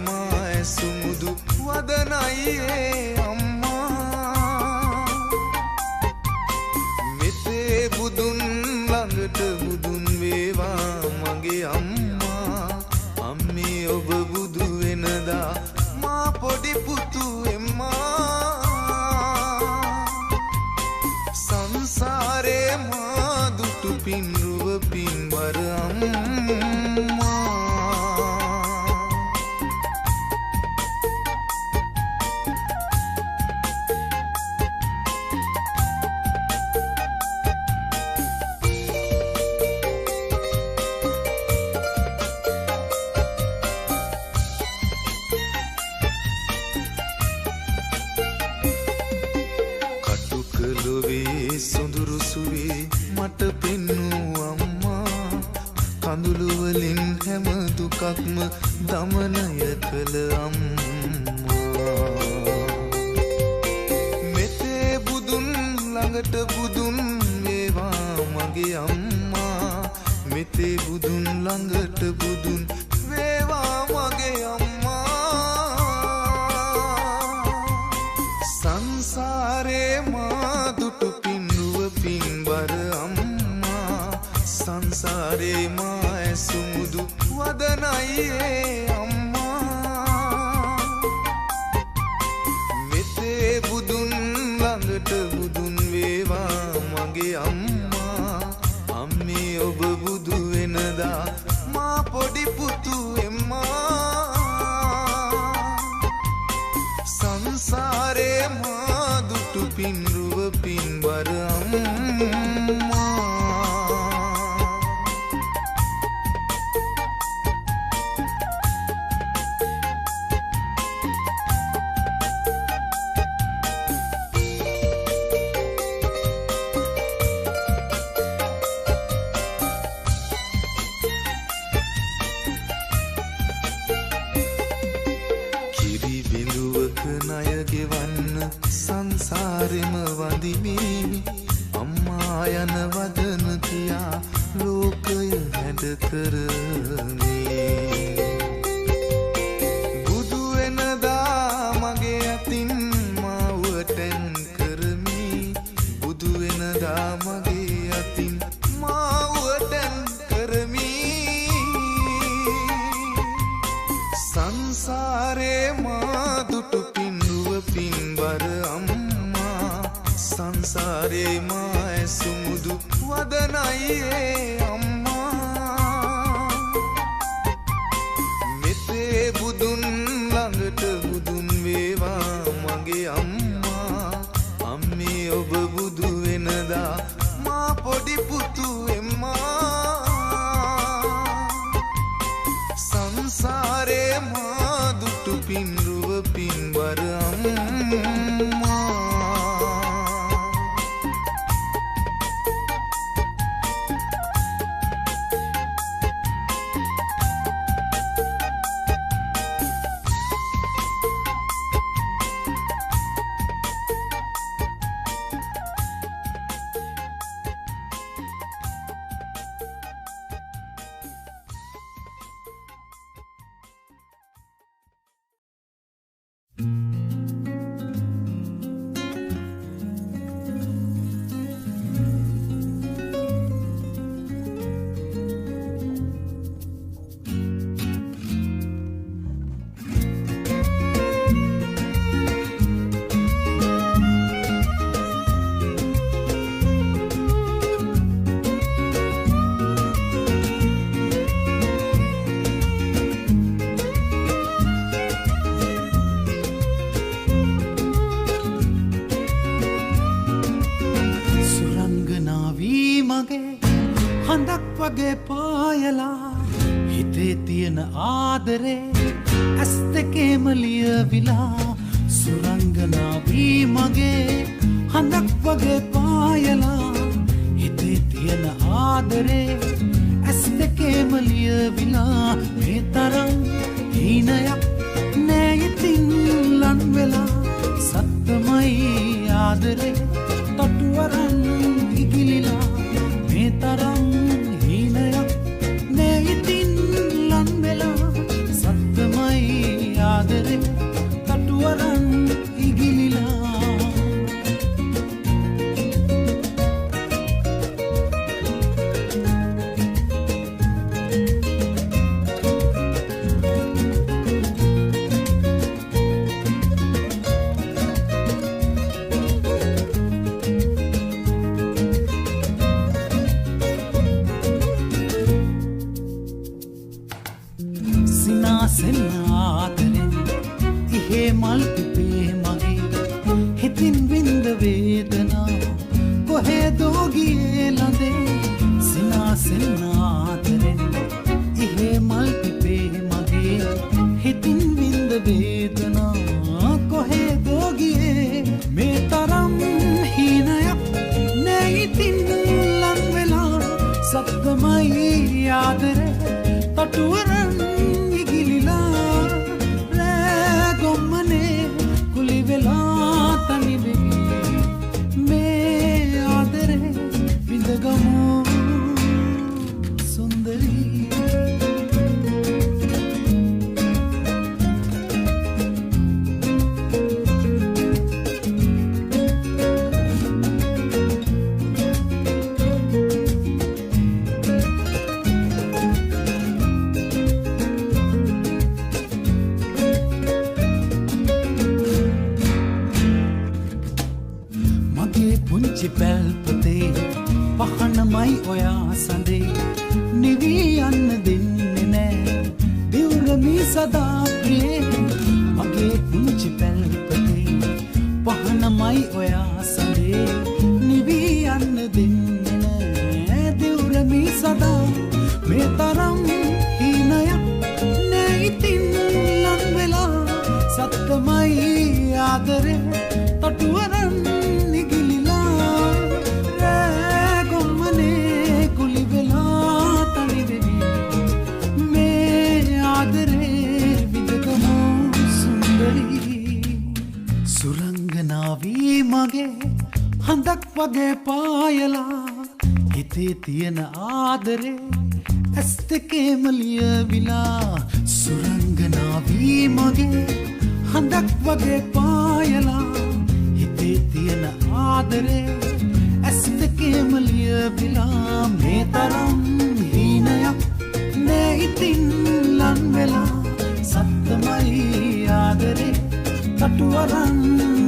මා ඇසුමුදු වදනයි ඒ අම්මා මෙතේ බුදුන් ළඟට බුදුන් වේවා මගේ අම්මා අම්මේ ඔබ බුදු වෙනදා මා පොඩි පුතු එම්මා සංසාරේ මා දුටු පින්රුව පින්වර අම්මා සොඳුරු සුවේ මට පෙන්නූ අම්මා කඳුළු වලින් හැම දුකක්ම දමනය කළ අම්මා මෙතේ බුදුන් ළඟට බුදුන් වේවා මගේ අම්මා මෙතේ බුදුන් ළඟට බුදුන් වේවා මගේ අම්මා සංසාරේ මා දුටු පින්වර අම්මා සංසාරේ මා ඇසුමුදු වදනයි ඒ අම්මා මෙතේ බුදුන් ළඟට බුදුන් වේවා මගේ අම්මා අම්මේ ඔබ බුදු වෙනදා මා පොඩි පුතු එම්මා සංසාරේ මා දුටු පින්රුව පින්වර අම්මා කිරි බිඳුවක ණය ගෙවන්න සංසාරෙම වඳිමි අම්මා යන වදන කියා ලෝකය හැඩ කරමි බුදු වෙනදා මගේ අතින් මාවටෙන් කරමි බුදු වෙනදා මගේ අතින් මාවටෙන් කරමි සංසාරේ මා දුටු පින්රුව පින්වර අම්මා සංසාරේ මා ඇසුමුදු වදනයි ඒ අම්මා මෙතේ බුදුන් ළඟට බුදුන් වේවා මගේ අම්මා අම්මේ ඔබ බුදු වෙනදා මා පොඩි පුතු එම්මා සංසාරේ මා දුටු පින්රුව පින්වර අම්මා වගේ පායලා හිතේ තියෙන ආදරේ ඇස් දෙකේම ලියවිලා සුරංගනා වී මගේ හඳක් වගේ පායලා හිතේ තියෙන ආදරේ ඇස් දෙකේම ලියවිලා මේ තරම් හීනයක් නෑ ඉතින් ලන් වෙලා සත්තමයි ආදරේ තටුවරන් ඉගිලිලා මේ තරම් හීනයක් නෑ ඉතින් ලන් වෙලා සත්තමයි ආදරේ තටුවරන් ඉගිලිලා වගේ පායලා හිතේ තියෙන ආදරේ ඇස් දෙකේම ලියවිලා සුරංගනාවී මගේ හඳක් වගේ පායලා හිතේ තියෙන ආදරේ ඇස් දෙකේම ලියවිලා මේ තරම් හීනයක් නෑ ඉතින් ලං වෙලා සත්තමයි ආදරේ තටුවරන්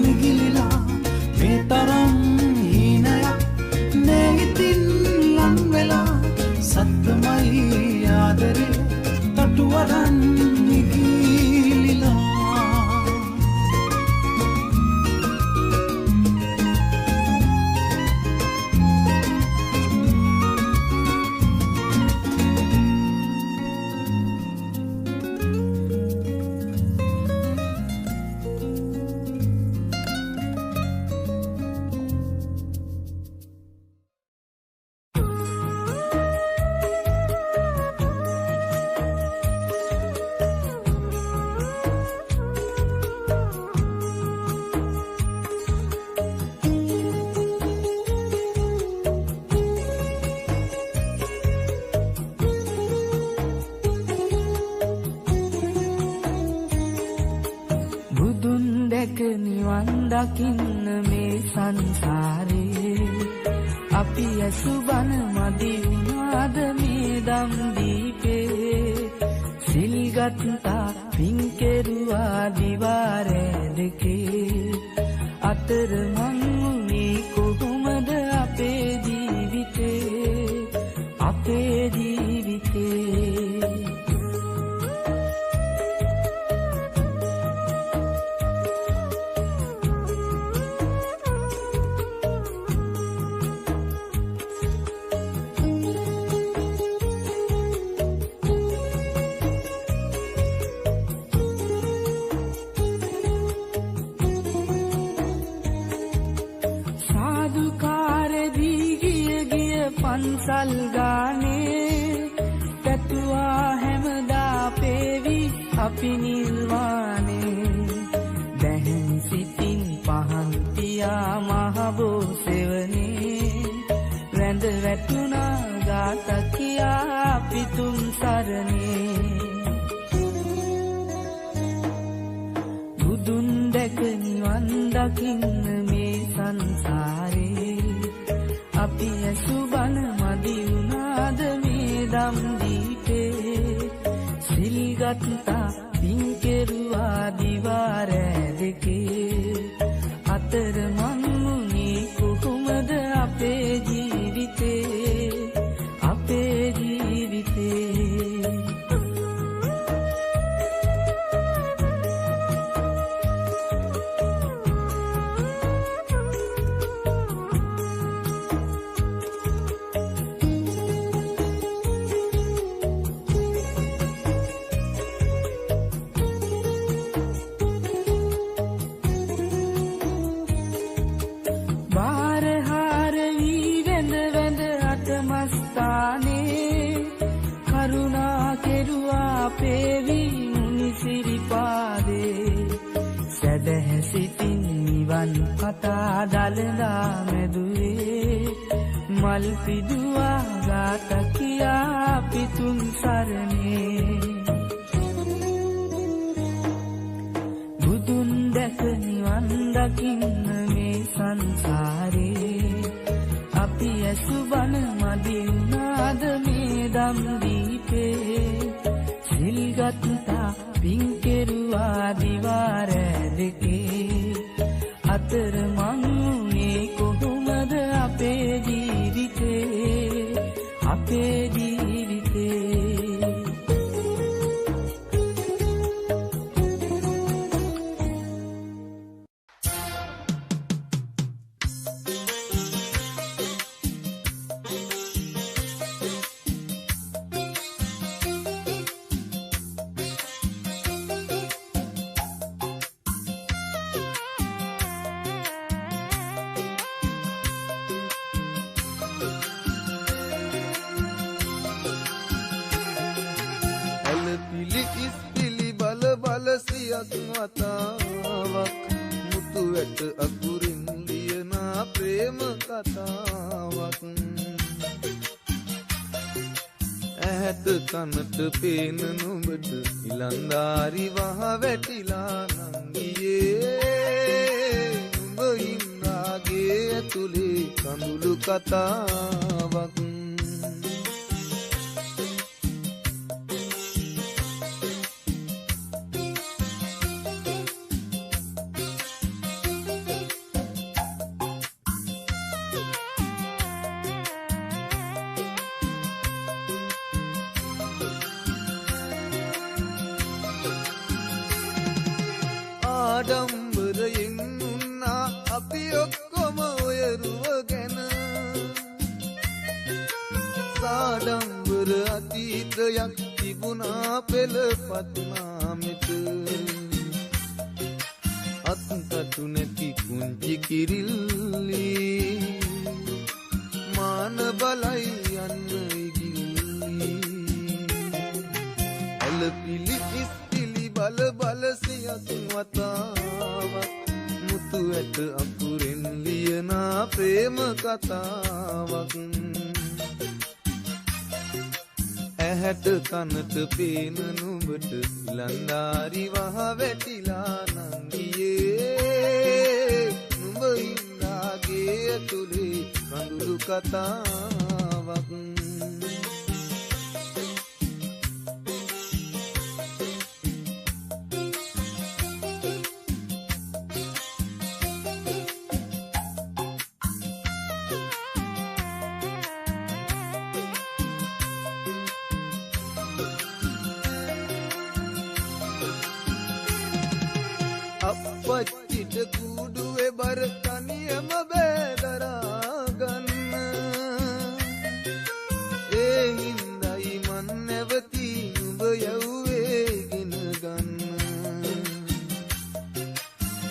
නිගිලිලා මේ තරම් ඉතින් ලං වෙලා සත්තමයි ආදරේ තටුවරන් නිගිලිලා දකින්න මේ සංසාරේ අපි ඇසුබන මදි වුණාද මේ දම් දීපේ සිල්ගත්තා පින් කෙරුවා දිවාරේ දෙකේ අතර මං වුණේ කොහොමද අපේ ජීවිතේ පන්සල් ගානේ පැතුවා හැමදා පේවි අපි නිර්වාණේ දැහැන් සිතින් පහන් තියා මහබෝ සෙවනේ රැඳ වැටුණා ගාත කියා අපි තුන් සරණේ දකින්න මේ සංසාරේ අපි ඇසුබන මදි වුණාද මේ දම් දීපේ සිල්ගත්තා පින් කෙරුවා දිවාරෑ දෙකේ අතර මං වුණේ කොහොමද අපේ ජීවිතේ අපේ ජීවිතේ කරුණා කෙරුවා පේවි මුනි සිරිපාදේ සැදැහැ සිතින් නිවන් කතා දළදා මැදුවේ මල් පිදුවා ගාත කියා පිතුම් සරණේ බුදුන් දැක නිවන් දකින්න මේ සංසාරේ අපි ඇසුබන මදි වුණාද මේ දම් දීපේ සිල්ගත්තා පින් කෙරුවා දිවාරෑ දෙකේ අතර මං වුණේ කොහොමද අපේ ජීවිතේ අපේ ජීවිතේ වතාවක් මුතු ඇට අකුරින් ලියනා ප්‍රේම කතාවක් ඇහැට කනට පේන නුඹට ඉලන්දාරි වහ වැටිලා නංගියේ නුඹ ඉන්නාගේ ඇතුලේ කඳුළු කතාවක් ආඩම්බරයෙන් උන්නා අපි ඔක්කොම ඔයරුව ගැන සාඩම්බර අතීතයක් තිබුණා පෙළපත් නාමෙත අත්කටු නැති පුංචි කිරිල්ලි මාන බලයි යන්න ඉගිල්ලි ඇලපිලි ඉස්තිලි බල බල සියක් වතාවක් මුතු ඇට අකුරෙන් ලියනා ප්‍රේම කතාවක් ඇහැට කනට පේන නුඹට ඉලන්දාරි වහ වැටිලා නංගියේ නුඹ ඉන්නාගේ ඇතුලේ කඳුළු කතාවක් අපච්චිට කුඩුවේ බර තනියම බෑදරා ගන්න ඒ හින්දයි මන් නැවති නුඹ යව්වේගෙන ගන්න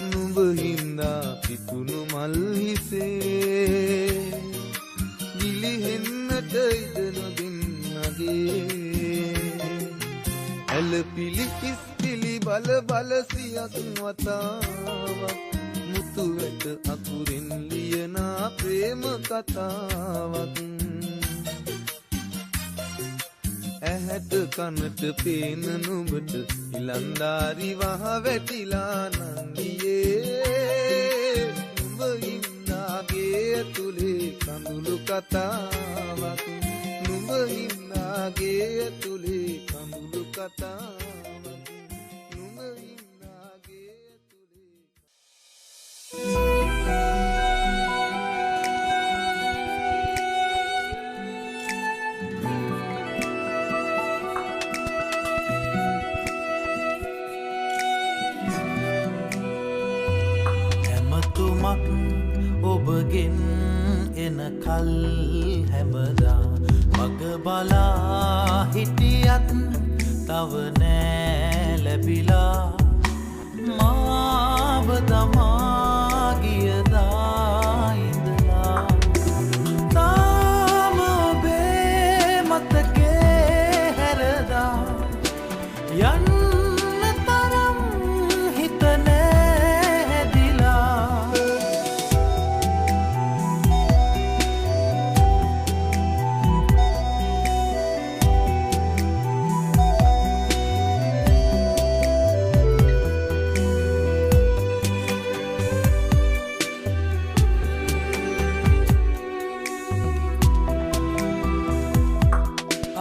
නුඹ හින්දා පිපුණු මල් හිසේ ගිලිහෙන්නට ඉඩ නොදින්නගේ ඇලපිලි ඉස්පිලි බල බල සියක් වතාවක් මුතු ඇට අකුරින් ලියනා ප්‍රේම කතාවක් ඇහැට කනට පේන නුඹට ඉලන්දාරි වහ වැටිලා නංගියේ ගේ ඇතුලේ කඳුළු කතාවක් නුඹ ඉන්නා ගේ ඇතුලේ කඳුළු කතාවක් නුඹ ඉන්නා ගේ ඇතුලේ හැමතුමක් ඔබගෙන් එන කල් හැමදා මග බලා හිටියත් තව නෑ ලැබිලා මාව දමා ගියදා ඉඳලා තාම ඔබේ මතකේ හැරදා යන්න තරම් හිත නෑ හැදිලා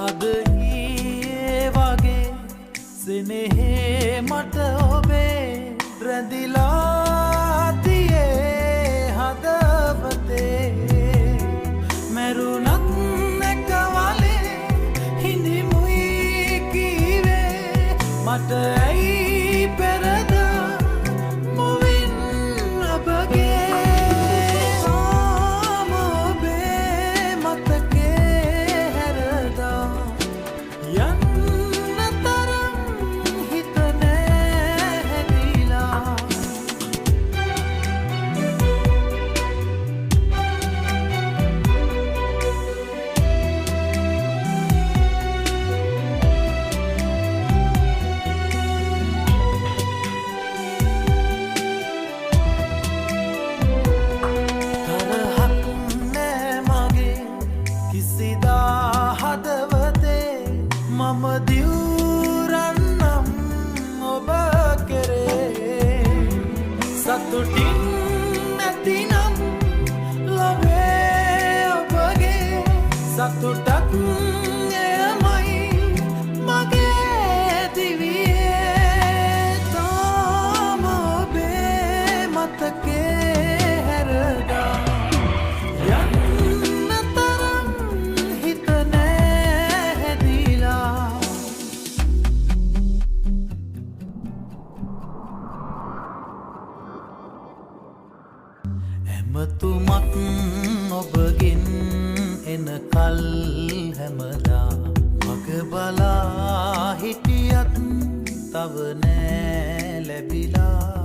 අද ඊයේ වගේ සෙනෙහේ මට ඔබේ රැඳිලා තියේ හදවතේ මැරුණත් එක වලේ හිඳිමුයි කීවේ මට ඇයි පෙරදා මුවින් ඔබගේ තාම ඔබේ මතකේ හැරදා යන්න තරම් හිත නෑ හැදිලා තරහක් නෑ මගේ කිසිදා හදවතේ මම දිවුරන්නම් ඔබ කෙරේ සතුටින් නැතිනම් ලබේ ඔබගේ සතුටක් එයමයි මගේ දිවියේ තාම ඔබේ මතකේ හැරදා යන්න තරම් හිත නෑ හැදිලා හැමතුමක් ඔබගෙන් එන කල් හැමදා මග බලා හිටියත් තව නෑ ලැබිලා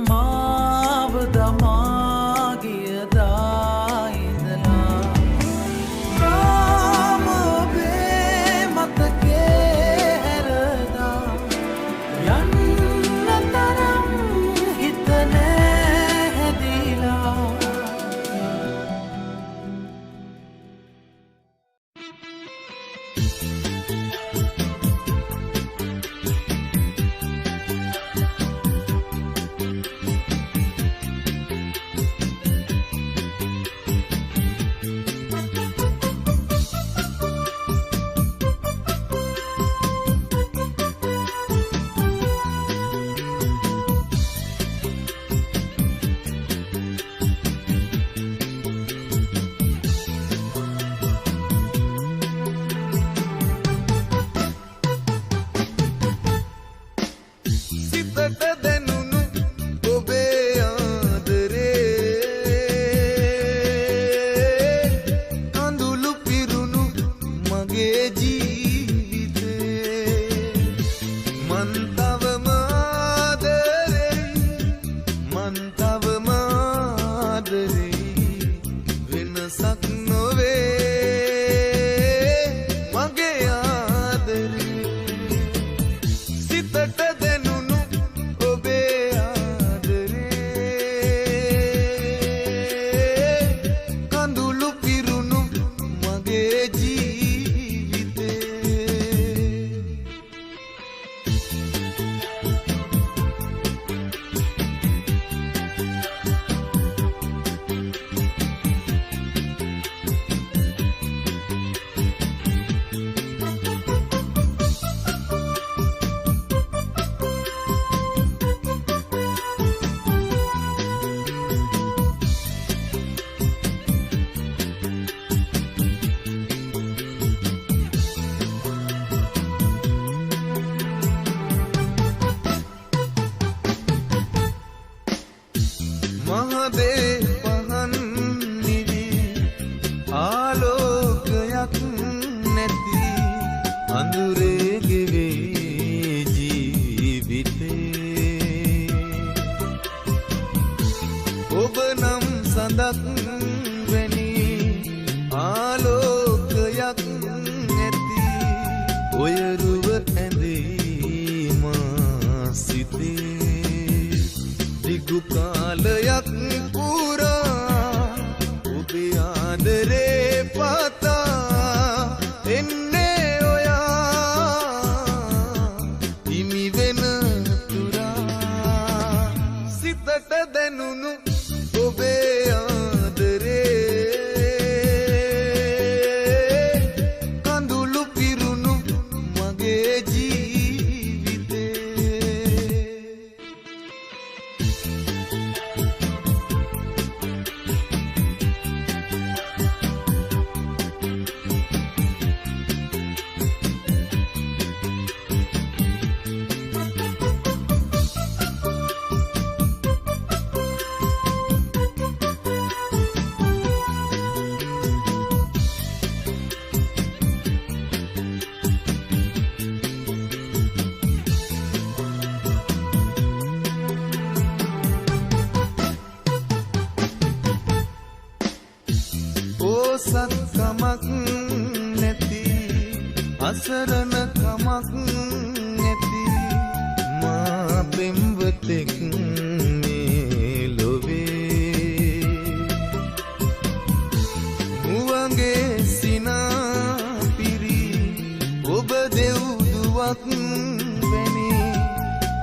මාව දමා ගියදා ඉඳලා තාම ඔබේ මතකේ හැරදා යන්න තරම් හිත නෑ හැදිලා හඳක් වැනි ආලෝකයක් ඇති ඔය රුව ඇඳේ මා සිතේ දිගු කාලයක් පුරා ඔබේ ආදරේ පතා එන්නේ ඔයා හිමි වෙන තුරා සිතට දැනුණු ඔබේ ආදරේ කඳුළු පිරුණු මගේ ජීවිතේ සත්කමක් නැති අසරණ කමක් නැති මා පෙම්වතෙක් මේ ලොවේ මුවගේ සිනා පිරි ඔබ දෙව්දුවක් වැනි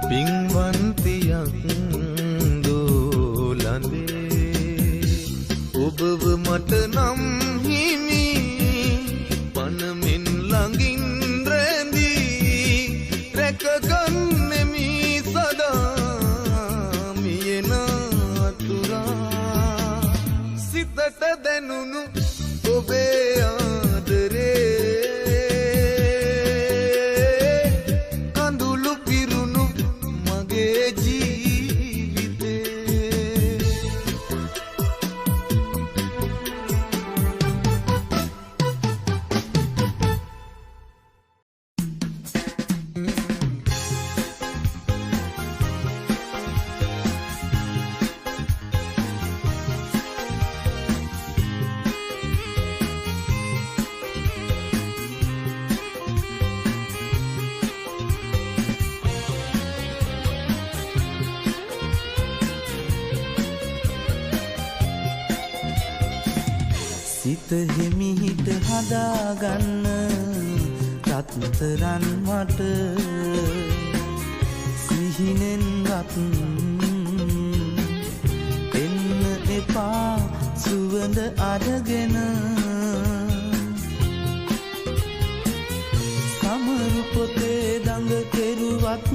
පින්වන්තියක් දෝලඳේ ඔබව මට නම් හිමි පනමින් ළඟින් රැඳී රැකගන්නෙමි සදා මියෙන අතුරා සිතට දැනුණු ඔබේ ආදරේ කඳුළු පිරුණු මගේ ජීවිතේ සිත හිමිහිට හදාගන්න රත්තරන් මට සිහිනෙන්වත් එන්න එපා සුවඳ අරගෙන සමරු පොතේ දඟ කෙරුවත්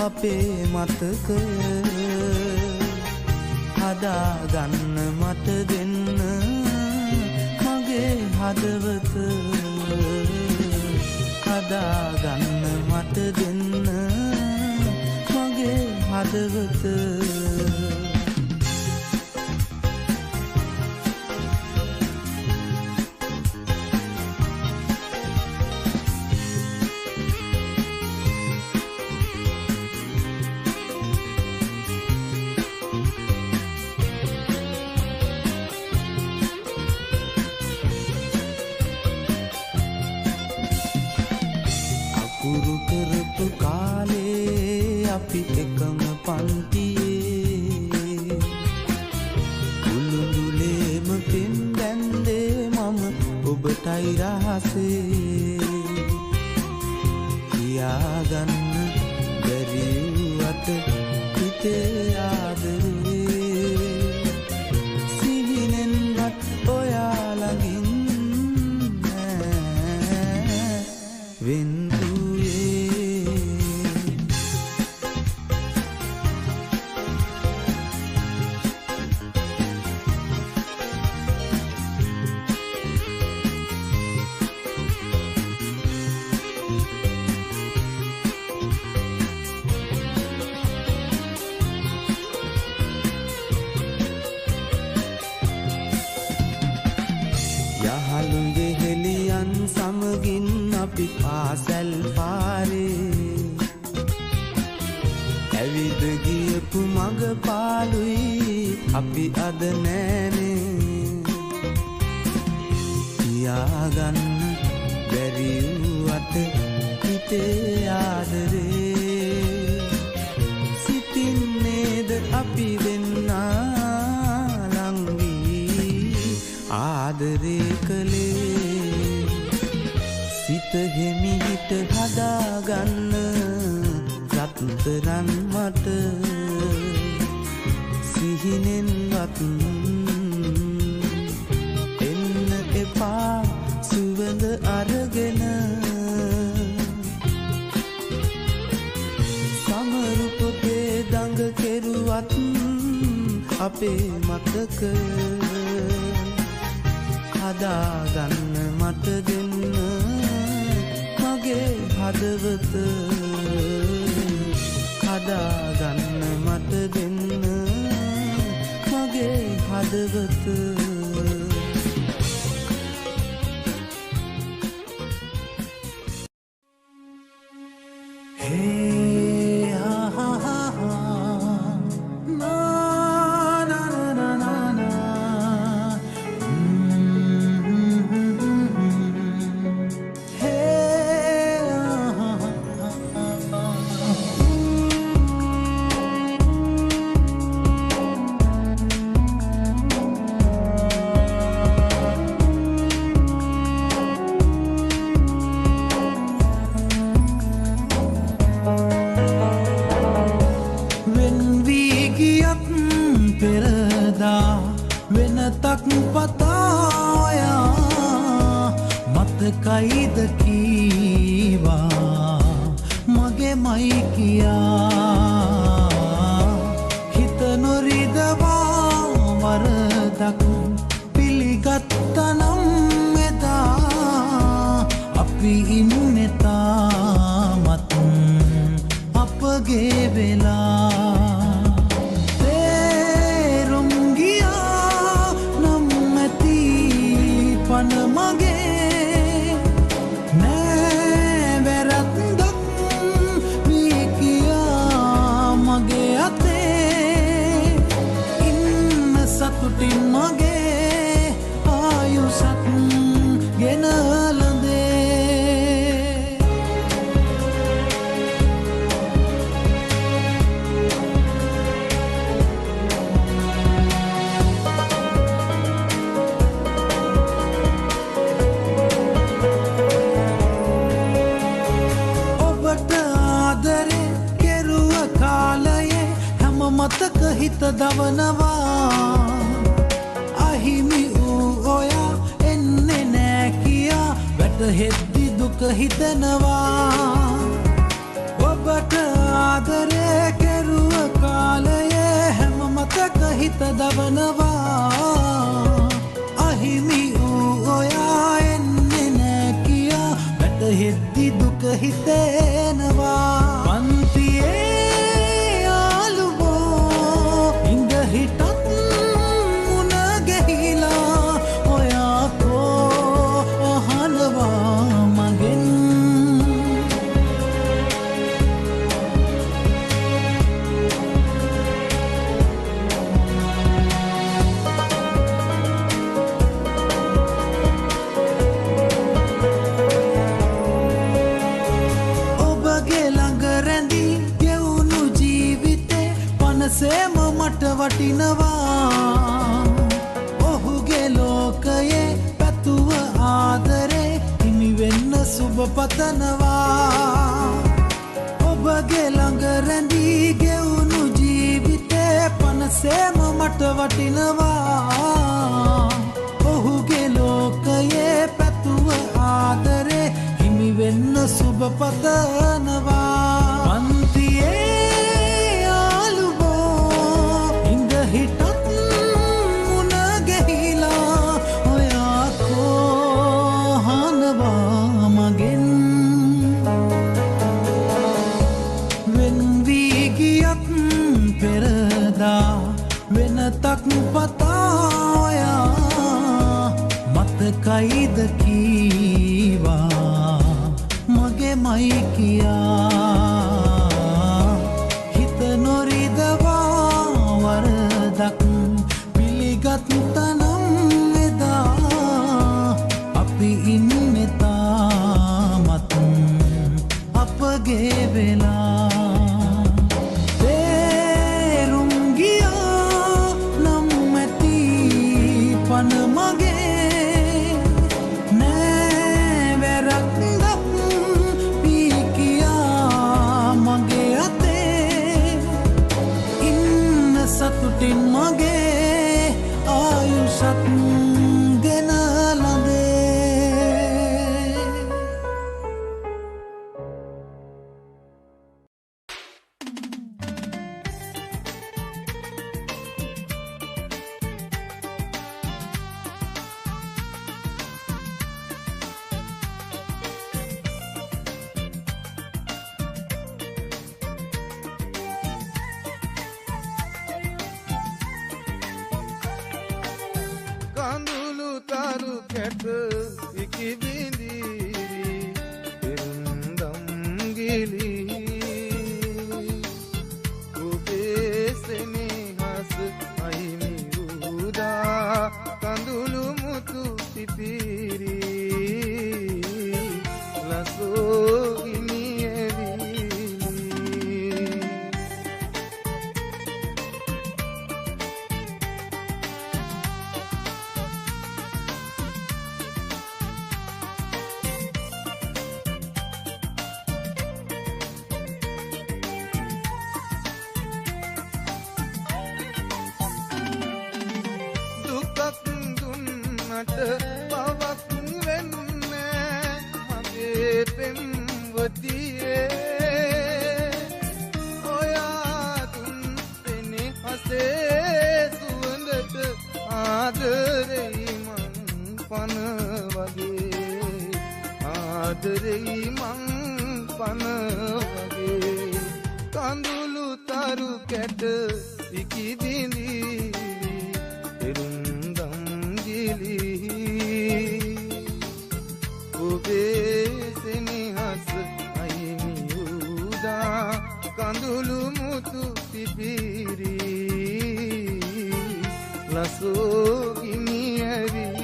අපේ මතකය හදාගන්න මට දෙන්න මගේ හදවත හදාගන්න මට දෙන්න මගේ හදවත කරපු කාලේ අපි එකම පන්තියේ උළුඳුලේම පින් දැන්දේ මම ඔබටයි රහසේ කියාගන්න බැරි වුවත් හිතේ ආදරේ සිහිනෙන්වත් ඔයා ළඟින් වෙන් ඇවිද ගියපු මඟ පාළුයි අපි අද නෑනේ තියාගන්න බැරි වුවට හිතේ ආදරේ සිතින් නේද අපි දෙන්නා ලං වී ආදරේ කළේ සිත හිමිහිට හදාගන්න රත්තරන් මට සිහිනෙන්වත් එන්න එපා සුවඳ අරගෙන සමරු පොතේ දඟ කෙරුවත් අපේ මතක හදාගන්න මට දෙන්න මගේ හදවත හදාගන්න මට දෙන්න මගේ හදවත මතකයිද කීවා මගේ මයි කියා හිත නොරිදවා වරදක් පිළිගත්තනම් එදා අපි ඉන්නේ තාමත් අපගේ වෙලා තේරුම් ගියා නම් ඇති පන මගේ නෑ වැරද්දක් මේ කියා මගේ අතේ ඉන්න සතුටින් මගේ ආයුසත් ගෙනලදේ මතක හිත දවනවා අහිමි වූ ඔයා එන්නේ නෑ කියා වැටහෙද්දි දුක හිතනවා ඔබට ආදරේ කෙරුව කාලයේ හැම මතක හිත දවනවා අහිමි වූ ඔයා එන්නේ නෑ කියා වැටහෙද්දි දුක හිතෙනවා පන්තියේ සේම මට වටිනවා ඔහුගේ ලෝකයේ පැතුව ආදරේ හිමි වෙන්න සුබ පතනවා ඔබගේ ළඟ රැඳී ගෙවුණු ජීවිතේ පනසේම මට වටිනවා ඔහුගේ ලෝකයේ පැතුව ආදරේ හිමි වෙන්න සුබ පතනවා පන්තියේ වෙනතක් පතායා මතකයිද කීවා මගේ මයි කියා හිත මගේ ආයුෂත් ගෙන ලදේ. කඳුළු තරු කැට ඉකි බිඳී පෙරුම්දම් ගිලි ඔබේ සෙනෙහස අහිමි වූදා කඳුළු මුතු පිපිරි ලසෝගිනි ඇවිලි දුකක් දුන්නට පවක් වෙන්නේ මගේ පෙම්වතියේ ඔයා දුන් පෙනෙහසේ සුවඳට ආදරෙයි මං පන වගේ ආදරෙයි මං පන වගේ කඳුළු තරු කැට ඉකි බිඳී පෙරුම්දම් ගිලි ඔබේ සෙනෙහස අහිමි වූදා කඳුළු මුතු පිපිරි ලසෝගිනි ඇවිලි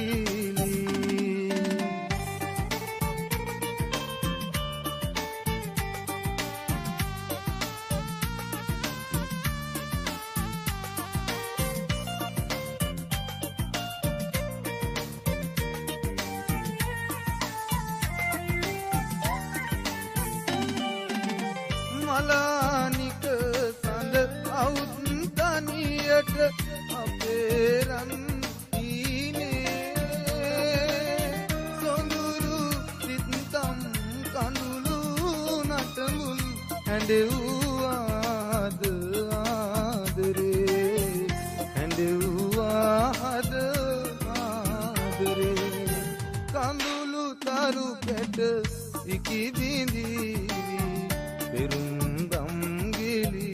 මලානික සඳ අවුත් තනියට අපේ රන් ඊනේ සොඳුරු සිත්තම් කඳුළු නටමුන් හැඬෙව්වාද ආදරේ හැඬෙව්වාද ආදරේ කඳුළු තරු කැට ඉකි බිඳී පෙරුම්දම් ගිලි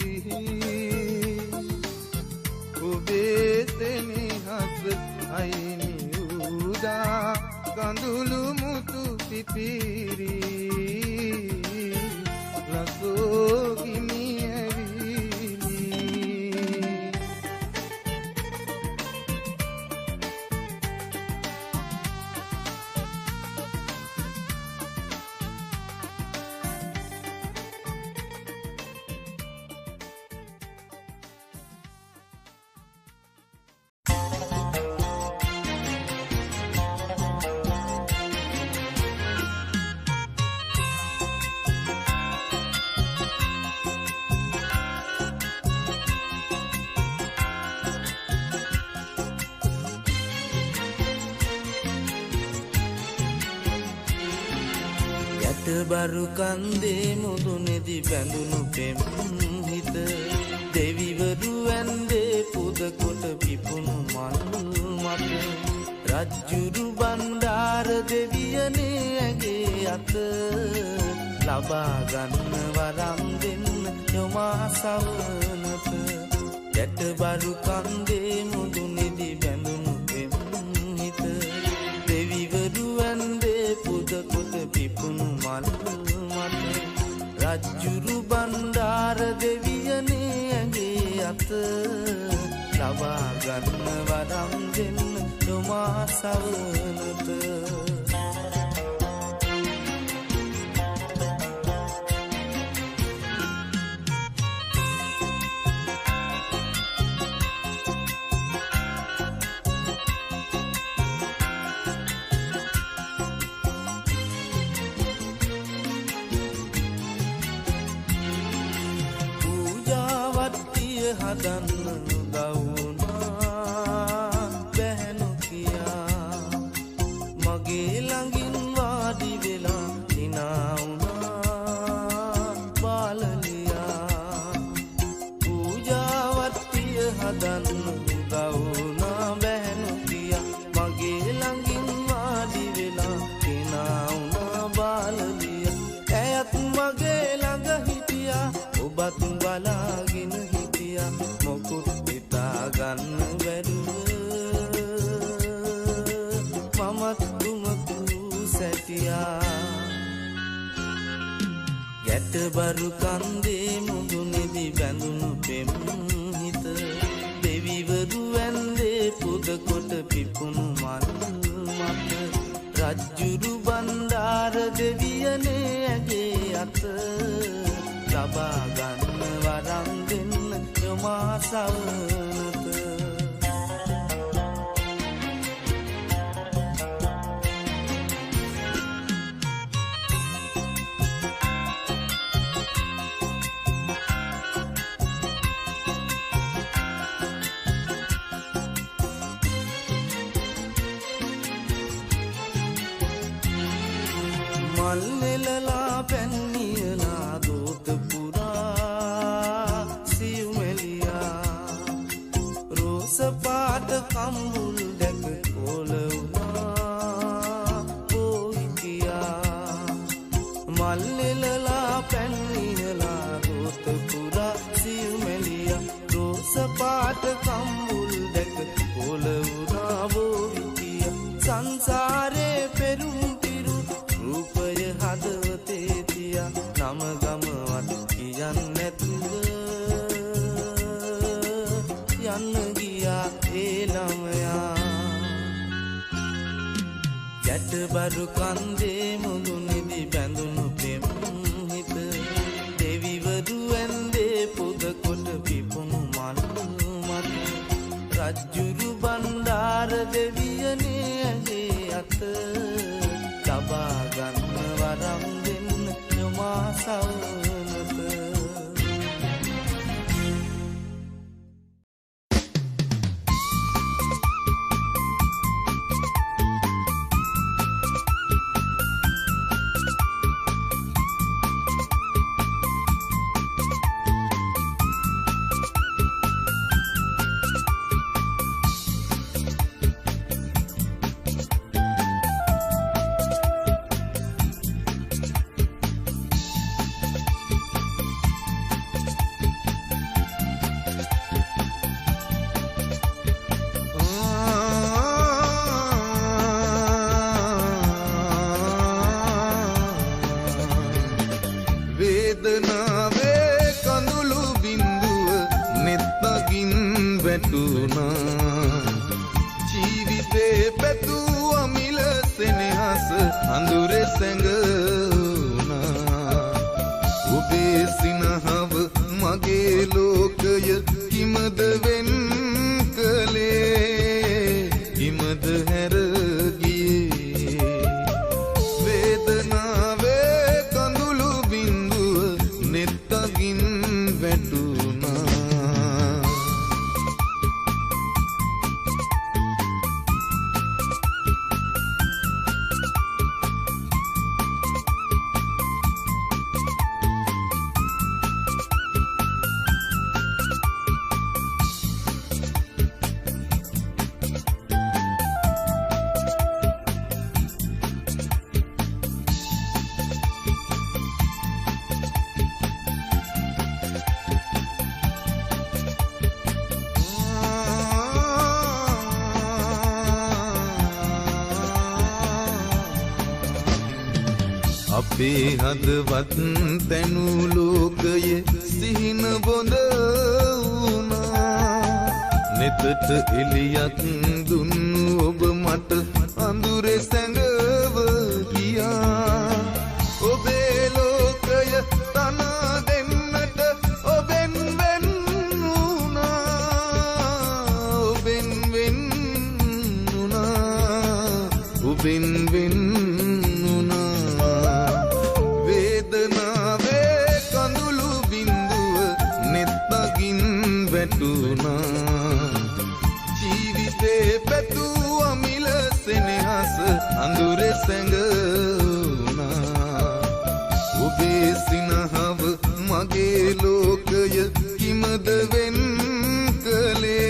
ඔබේ සෙනෙහස අහිමි වූදා කඳුළු මුතු පිපිරි ලසෝගිනි ඇවිලි බරු කන්දේ මුදුනේදි බැඳුණු පෙම් හිත දෙවිවරු ඇන්දේ පුද කොට පිපුණු මල් මත රජ්ජුරු බණ්ඩාර දෙවියනේ ඇගේ අත ලබා ගන්න වරම් දෙන්න යොමා සවනත යට බරු කන්දේ මුදුනේදි බැඳුණු පෙම් හිත දෙවිවරු ඇන්දේ පුද කොට පිපුණු මල් මත රජ්ජුරු බණ්ඩාර දෙවියනේ ඇගේ අත ලබා ගන්න වරම් දෙන්න යොමා සවනත හදන්න උදව් වුණා හදන්න උදවුනා බැහැනු පියා මගේ ළඟින් වාඩි වෙලා කෙනා වුණා බාලදියා ඇයත් මගේ ළඟ හිටියා ඔබත් බලාගෙන හිටියා මොකුත් හිතා ගන්න බැරුව මමත් තුමතු සැටියා ගැටබරු කන්දේ මුදුනේදි බැඳුණු පෙම් හිත දෙවිවරු ඇන්දේ පුද කොට පිපුණු මල් මත රජ්ජුරු බණ්ඩාර දෙවියනේ ඇගේ අත ලබා ගන්න වරම් දෙන්න යොමා සවනත මල්නෙලලා පැන්නියලා දෝත පුරා සිව්මෙලියා රෝස පාට කම්බුල් දැක කොල වුණා පොහිකියා මල්නෙලලා පැන්නියලා දෝත පුරා සිව්මෙලියා රෝස පාට කම්බුල් දැක කොල වුණා පොහිකියා සංසාරේ පෙරුම් රූපය හදවතේ තියා නම ගමවත් කියන්න නැතුව යන්න ගියා ඒ ළමයා ගැටබරු කන්දේ මුදුනේදි බැඳුණු පෙම් හිත දෙවිවරු ඇන්දේ පුද කොට පිපුණු මල් මත රජ්ජුරු බණ්ඩාර දෙවියනේ ඇගේ අත ලබා ගන්න වරම් දෙන්න යොමා සවනත ජීවිතේ පැතුව මිල සෙනෙහස අඳුරේ සැඟුණා ඔබේ සිනහව මගේ ලෝකය කිමද වෙන් කලේ කිමද හැර ගියේ වේදනාවේ කඳුළු බිඳුව නෙත්තකින් වැටුණා අපේ හදවත් තැනු ලෝකයේ සිහින බොඳ වුණා නෙතට එළියක් දුන්නු ඔබ මට අඳුරේ සැඟව ගියා ඔබේ ලෝකය තනා දෙන්නට ඔබෙන් වෙන් වුණා ඔබෙන් වෙන් වුණා ඔබෙන් වෙන් ජීවිතේ පැතුව මිල සෙනෙහස අඳුරේ සැඟුණා ඔබේ සිනහව මගේ ලෝකය කිමද වෙන් කලේ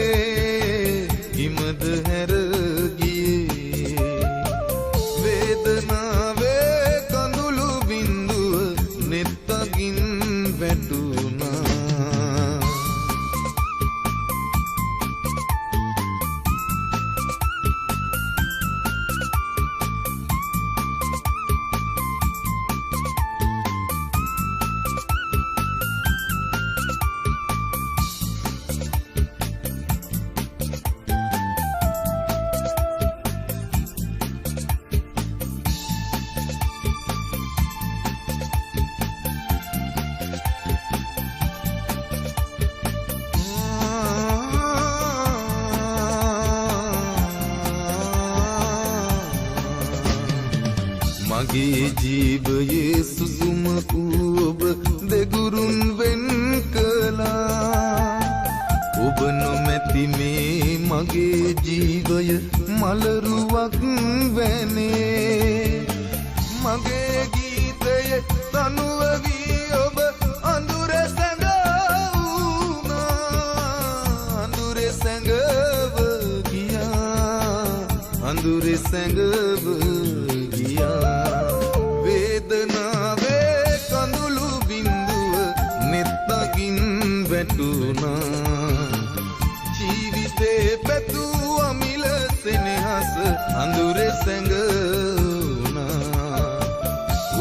මගේ ජීවයේ සුසුම ඔබ දෙගුරුන් වෙන් කළා ඔබ නොමැති මේ මගේ ජීවය මලරුවක් වැනේ මගේ ගීතයේ තනුව වී ඔබ අඳුරේ සැඟවුණා අඳුරේ සැඟව ගියා වේදනාවේ කඳුළු බිඳුව නෙත්තකින් වැටුණා ජීවිතේ පැතුව මිල සෙනෙහස අඳුරේ සැඟවුණා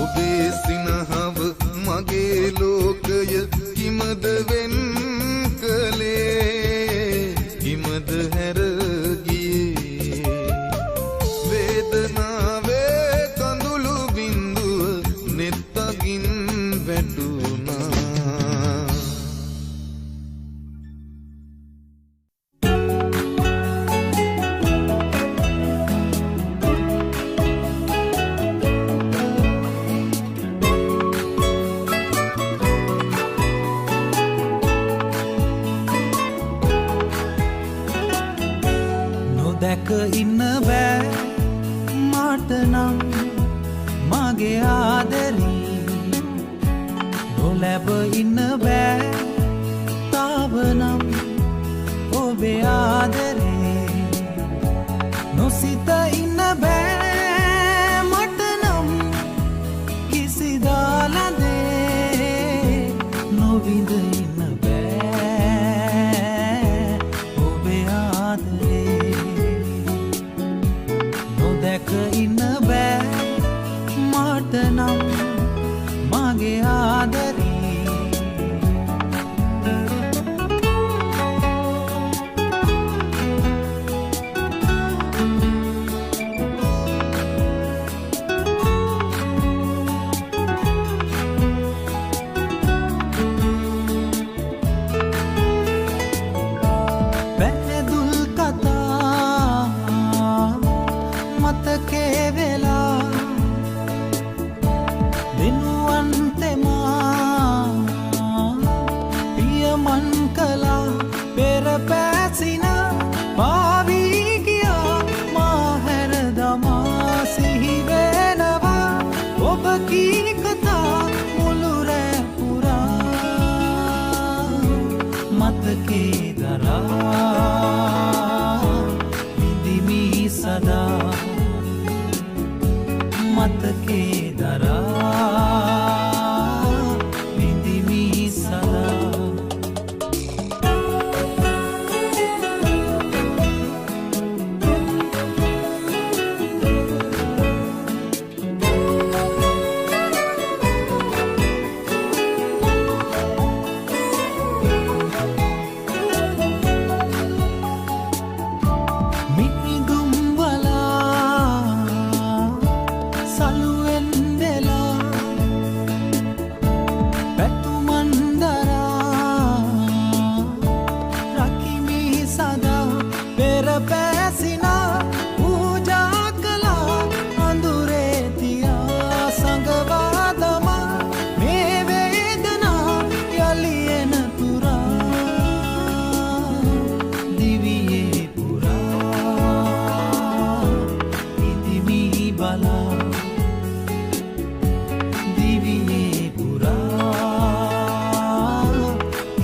ඔබේ සිනහව මගේ ලෝකය කිමද වෙන් කළේ කිමද හැර ගියේ වේදනාවේ කඳුළු බිඳුව නෙත්තකින් වැටුණා නොදැක ඉන්න බෑ මට නම් මගේ ආදරී නොලැබ ඉන්න බෑ තාව නම් ඔබේ ආදරේ නොසිත ඉන්න බෑ මට නම් කිසිදාලදේ නොවිඳ ඉන්න බෑ ඔබේ ආදරේ නොදැක ඉන්න බෑ මට නම් මගේ ආදරේ පැහැදුල් කතා මතකේ වෙලා දිනුවන් තෙමා පියමන් කළා පෙර පැසින පාවී ගියා මා හැර දමා සිහි වෙනවා ඔබ කී කතා මුළු රැ පුරා මතකේ දරා විඳිමි සදා මතකේ දරා විඳිමි සදා මිනිදුම් වලා සලුවෙන් දෙලා පැතුමන් දරා රකිමි සදා පෙර පැසිනා පූජා කළා අඳුරේ තියා සඟවා දමා මේ වේදනා යලි එන තුරා දිවියේ පුරා ඉදිමි බලා දිවියේ පුරා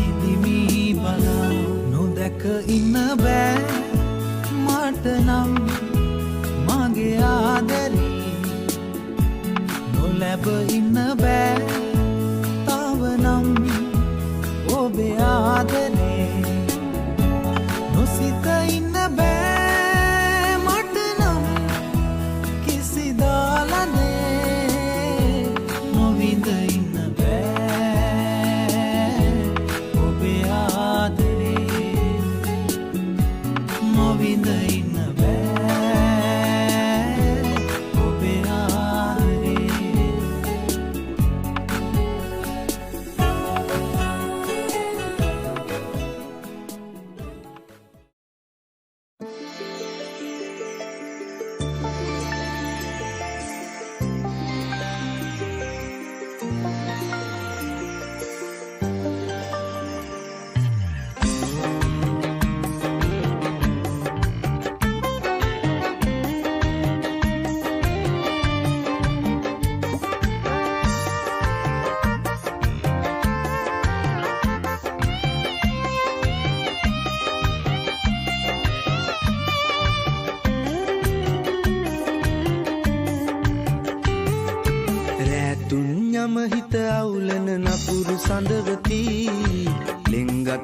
ඉදිමි බලා නොදැක ඉන්න බෑ මට නම් මගේ ආදරේ නොලැබ ඉන්න බෑ තාව නම් ඔබේ ආදරේ නොසිත ඉන්න බෑ මට නම් කිසිදාලනේ නොවිඳ ඉන්න බෑ ඔබේ ආදරේ නොවිඳ ඉන්න බෑ ඔබේ ආදරේ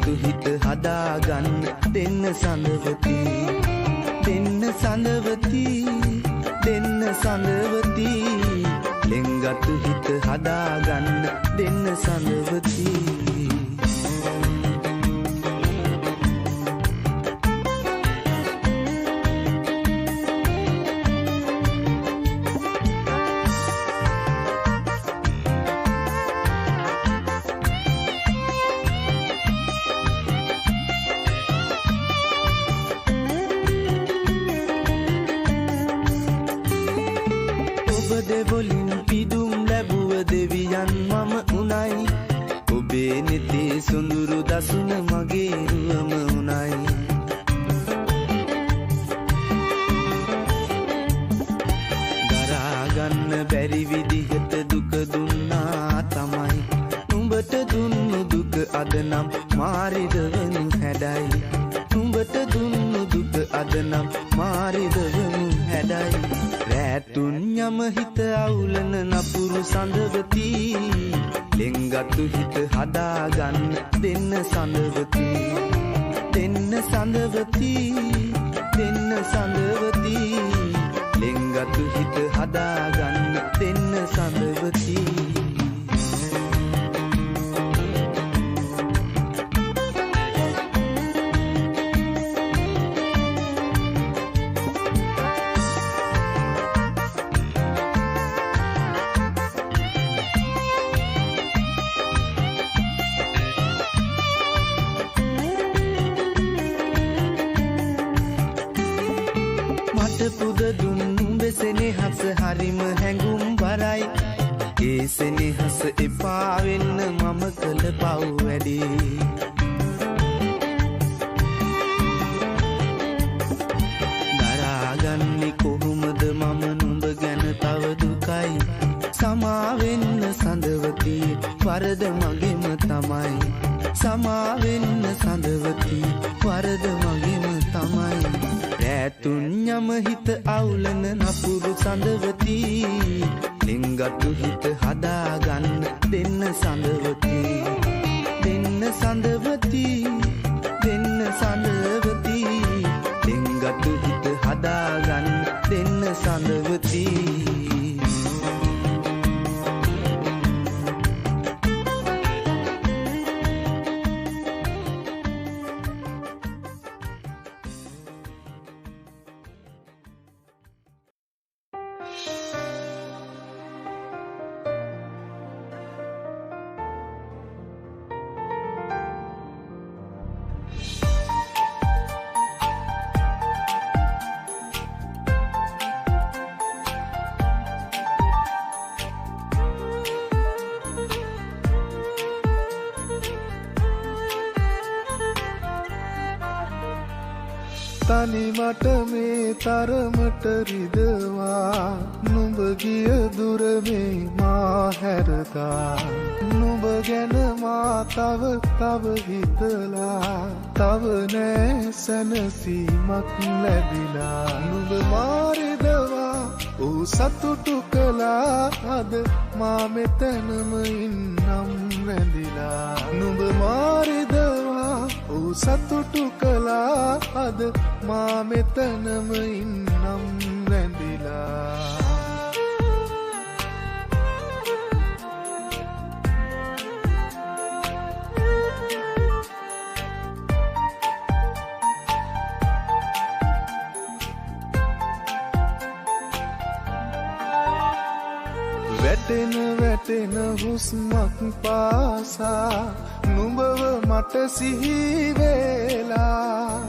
ලිංගතු හිත හදාගන්න දෙන්න සඳවති දෙන්න සඳවති දෙන්න සඳවති ලිංගතු හිත හදාගන්න දෙන්න සඳවති දෙවොලින් පිදුම් ලැබුව දෙවියන් මම උනයි ඔබේ නෙතේ සොඳුරු දසුන මගේ රුවම උනයි දරාගන්න බැරි විදිහට දුක දුන්නා තමයි නුඹට දුන්නු දුක අද නම් මාරිදවනු හැඩයි නුඹට දුන්නු දුක අද නම් මාරිදවනු හැඩයි රැතුන් යම හිත අවුලන නපුරු සඳවති ලිංගතු හිත හදාගන්න දෙන්න සඳවති දෙන්න සඳවති දෙන්න සඳවති ලිංගතු හිත හදාගන්න දෙන්න සඳවති සෙනෙහස හරිම හැඟුම් බරයි ඒ සෙනෙහස එපා වෙන්න මම කළ පව් වැඩි දරාගන්නේ කොහොමද මම නුඹ ගැන තව දුකයි සමා වෙන්න සඳවති වරද මගේම තමයි සමා වෙන්න සඳවති වරද මගේම තමයි රැතුන් යම හිත අවුලන නපුරු සඳවති ලිංගතු හිත හදාගන්න දෙන්න සඳවති දෙන්න සඳවති දෙන්න සඳවති ලිංගතු හිත හදාගන්න දෙන්න සඳවති තනි මට මේ තරමට රිදවා නුඹ ගිය දුර මේ මා හැරදා නුඹ ගැන මා තව හිතලා තව නෑ සැනසීමක් ලැබිලා නුඹ මාරිදවා ඌ සතුටු කළා අද මා මෙතනම ඉන්නම් රැඳිලා නුඹ මාරිදවා ඌ සතුටු කළා අද මා මෙතනම ඉන්නම් රැඳිලා වැටෙන හුස්මක් පාසා නුඹව මට සිහි වේලා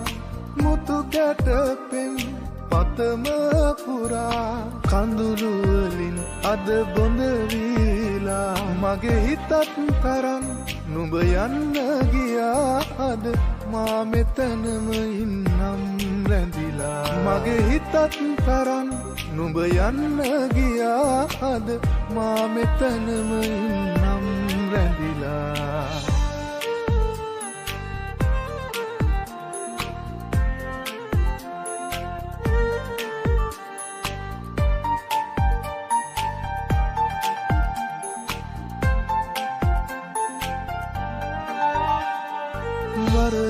මුතු කැටපෙන් පතම පුරා කඳුළු වලින් අද බොඳ වීලා මගේ හිතත් තරම් නුඹ යන්න ගියා අද මා මෙතනම ඉන්නම් රැඳිලා මගේ හිතත් තරම් නුඹ යන්න ගියා අද මා මෙතනම ඉන්නම් රැඳිලා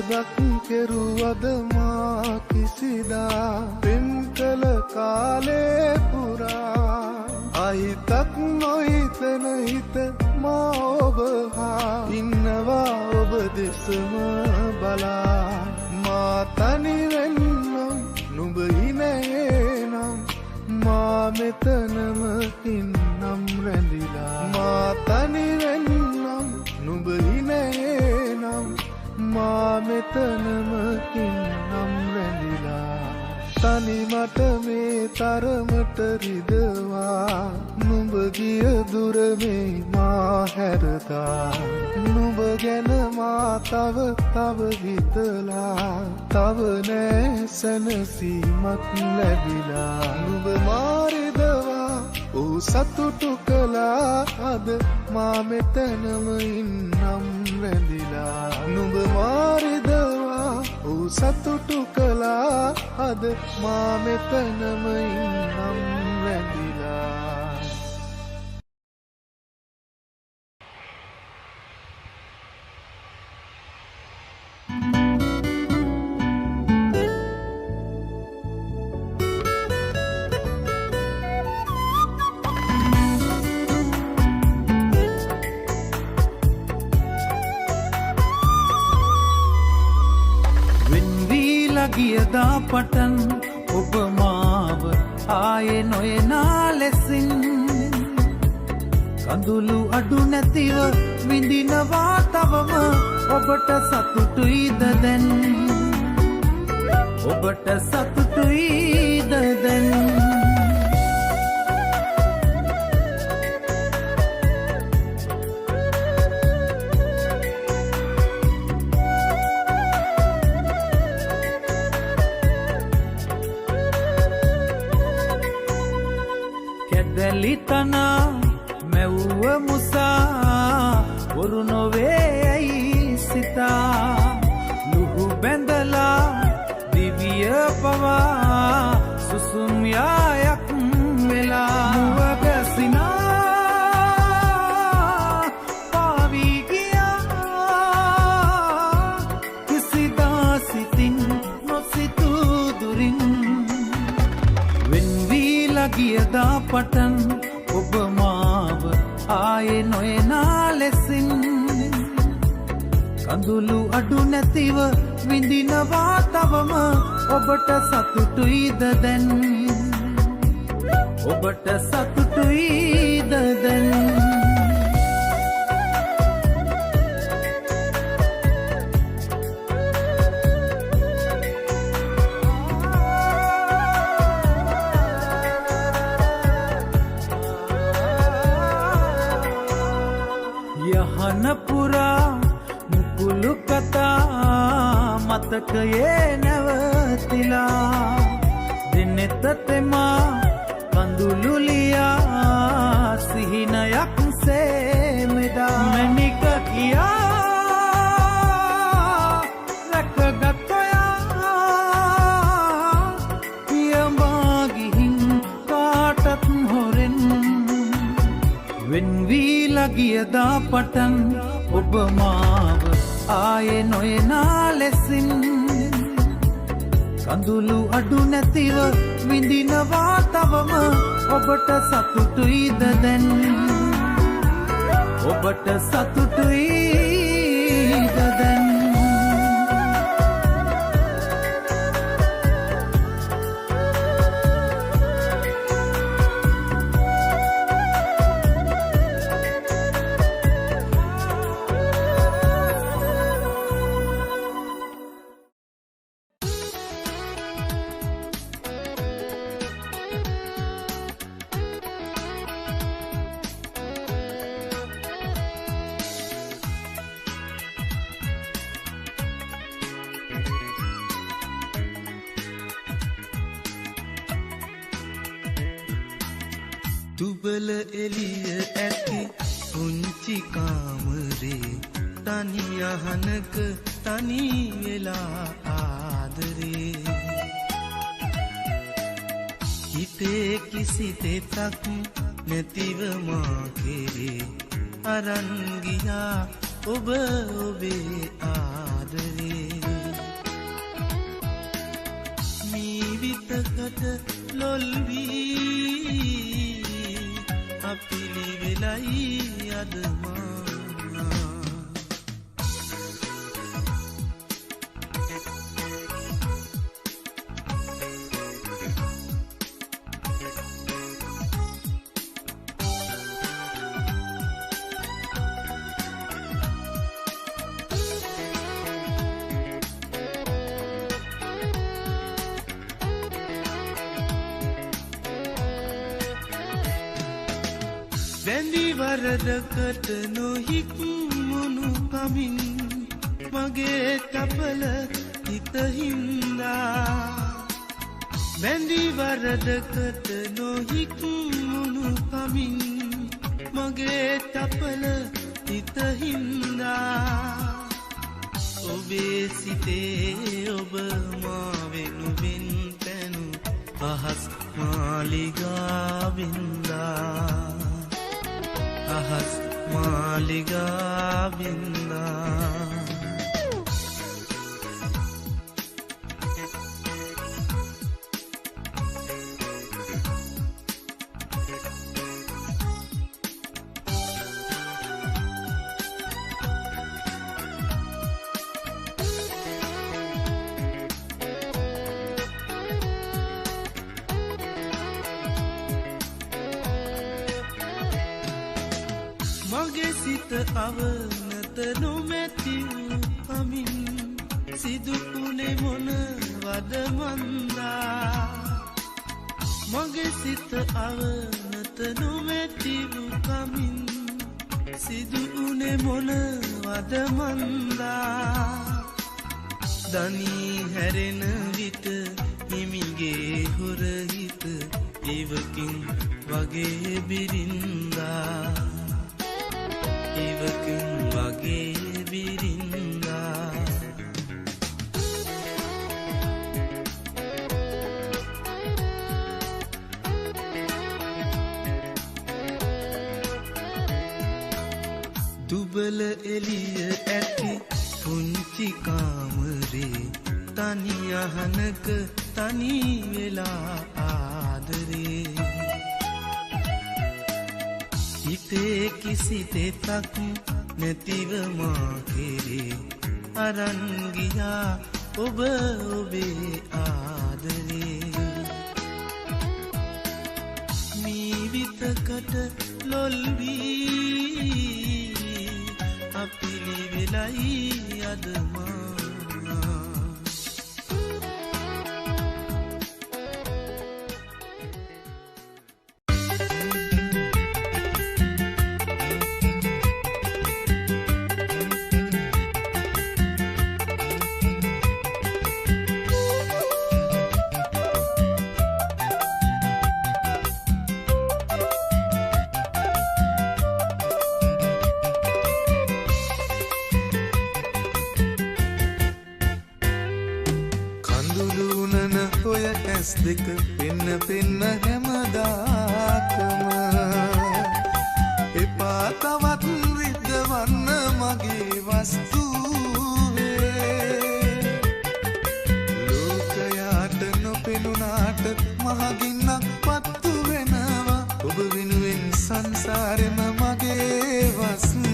වරදක් කෙරුවද මා කිසිදා පෙම් කළ කාලේ පුරා අහිතක් නොහිතන හිත මා ඔබ හා ඉන්නවා ඔබ දෙසම බලා මා තනිවෙන්නම් නුඹ හිනේනම් මා මෙතනම ඉන්නම් රැඳිලා මා තනිවෙන්නම් නුඹ හිනේනම් මා මෙතනම ඉන්නම් රැඳිලා තනිමට මේ තරමට රිදවා නුඹ ගිය දුර මේ මා හැරදා නුඹ ගැන මා තව හිතලා තව නෑ සැනසීමක් ලැබිලා නුඹ මාරිදවා ඌ සතුටු කළා අද මා මෙතනම ඉන්නම් රැඳිලා නුඹ මාරිදවා ඌ සතුටු කළා අද මා මෙතනම ඉන්නම් රැඳිලා ගියදා පටන් ඔබ මාව ආයේ නොයනා ලෙසින් කඳුළු අඩු නැතිව විඳිනවා තවම ඔබට සතුටුයිද දැන් ඔබට සතුටුයිද දැන් ලිතනා මැව්ව මුසා වරු නොවේ ඇයි සිතා ලුහු බැඳලා දිවිය පවා සුසුම් යායක් වෙලා මුවගැසිනා පාවී ගියා කිසිදා සිතින් නොසිතූ දුරින් වෙන්වීලා ගියදා පටන් ඔබ මාව ආයේ නොයනා ලෙසින් කඳුළු අඩු නැතිව විඳිනවා තවම ඔබට සතුටුයිද දැන් ඔබට සතුටුයිද දැන් යහනපුරා මුකුළු කතා මතකයේ නැවතිලා දිනෙත තෙමා කඳුළු ලියා සිහිනයක් සේමෙදා මැනික කියා රැකගත් ඔයා පියඹා ගිහින් කාටත් හොරෙන් වෙන්වීලා ගියදා පටන් ඔබ මාව ආයේ නොයනා ලෙසින් කඳුළු අඩු නැතිව විඳිනවා තවම ඔබට සතුටුයිද දැන් ඔබට සතුටුයිද දැන් දුබල එළිය ඇති පුංචි කාමරේ තනි යහනක තනි වෙලා ආදරේ හිතේ කිසි තෙතක් නැතිව මා කෙරේ අරන් ගියා ඔබ ඔබේ ආදරේ සිත ලොල් වී අපිලි වෙලයි අද මා වැඳි වරදකට නොහික්මුණු කමින් මගේ තපල හිත හින්දා වැඳි වරදකට නොහික්මුණු කමින් මගේ තපල හිත හින්දා ඔබේ සිතේ ඔබ මා වෙනුවෙන් තැනු අහස් මාලිගා වින්දා අහස් මාලිගා වින්දා මගේ සිත අවනත නොමැති වූ කමින් සිදුකුණේ මොනවද මන්දා මගේ සිත අවනත නොමැති වූ කමින් සිදුකුණේ මොනවද මන්දා දනී හැරෙන විට හිමිගේ හොරහිත ඉවකින් වගේ බිරින්දා ඉවකින් වගේ බිරින්දා දුබල එළිය ඇති පුංචි කාමරේ තනි අහනක තනි වෙලා ආදරේ හිතේ කිසි තෙතක් නැතිව මා කෙරේ අරන් ගියා ඔබ ඔබේ ආදරේ මීවිතකට ලොල් වී අපිලි වෙලයි අද මා දෙක පෙන්න පෙන්න හැමදාකම එපා තවත් විද්දවන්න මගේ වස්තුවේ ලෝකයාට නොපෙනුනාට මහගින්නක් පත්තු වෙනවා ඔබ වෙනුවෙන් සංසාරෙම මගේ වස්තුවේ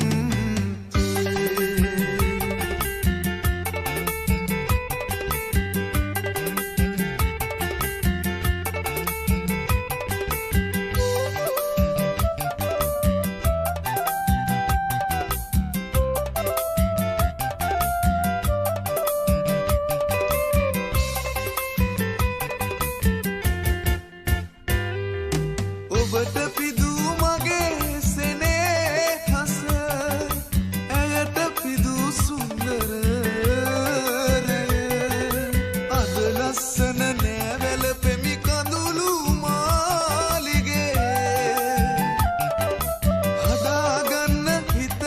ඔබට පිදූ මගේ සෙනෙහස ඇයට පිදූ සුන්දරය අද ලස්සන නෑවැල පෙමි කඳුළු මාලිගේ හදාගන්න හිත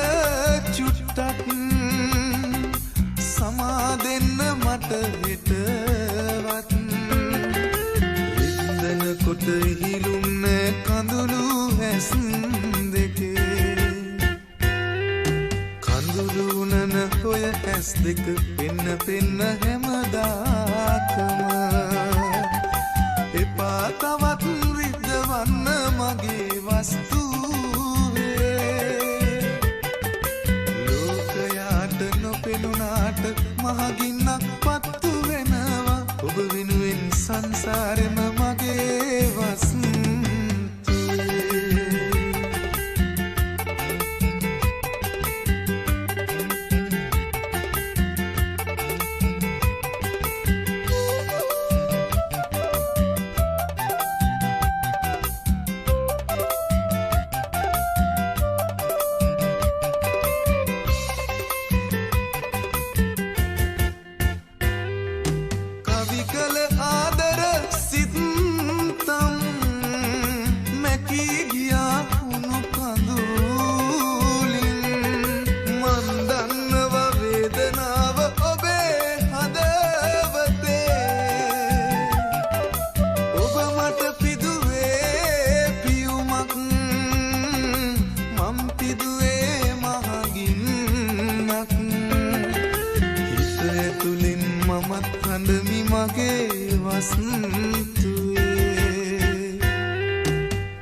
චුට්ටක් සමා දෙන්න මට හිතවත් වින්දන කොට හිලුම් කඳුළු හැස් දෙකේ කඳුළු නන ඔය ඇස් දෙක පෙන්න පෙන්න හැමදාකම තවත් රිද්දවන්න මගේ වස්තුවේ ලෝකයාට නොපෙනුනාට මහගින්නක් පත්තු වෙනවා ඔබ වෙනුවෙන් සංසාරෙම මගේ වස්තුවේ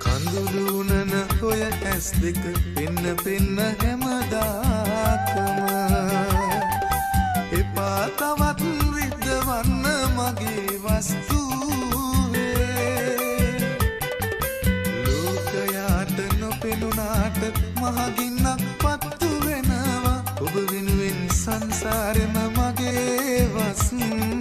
කඳුළුනන හොය ඇස් දෙක පෙන්න පෙන්න හැමදාකම එපා තවත් රිද්දවන්න මගේ වස්තුවේ ලෝකයාට නොපෙනුනාට මහගින්නක් පත්තු වෙනවා ඔබ වෙනුවෙන් සංසාරෙම මගේ වස්තුවේ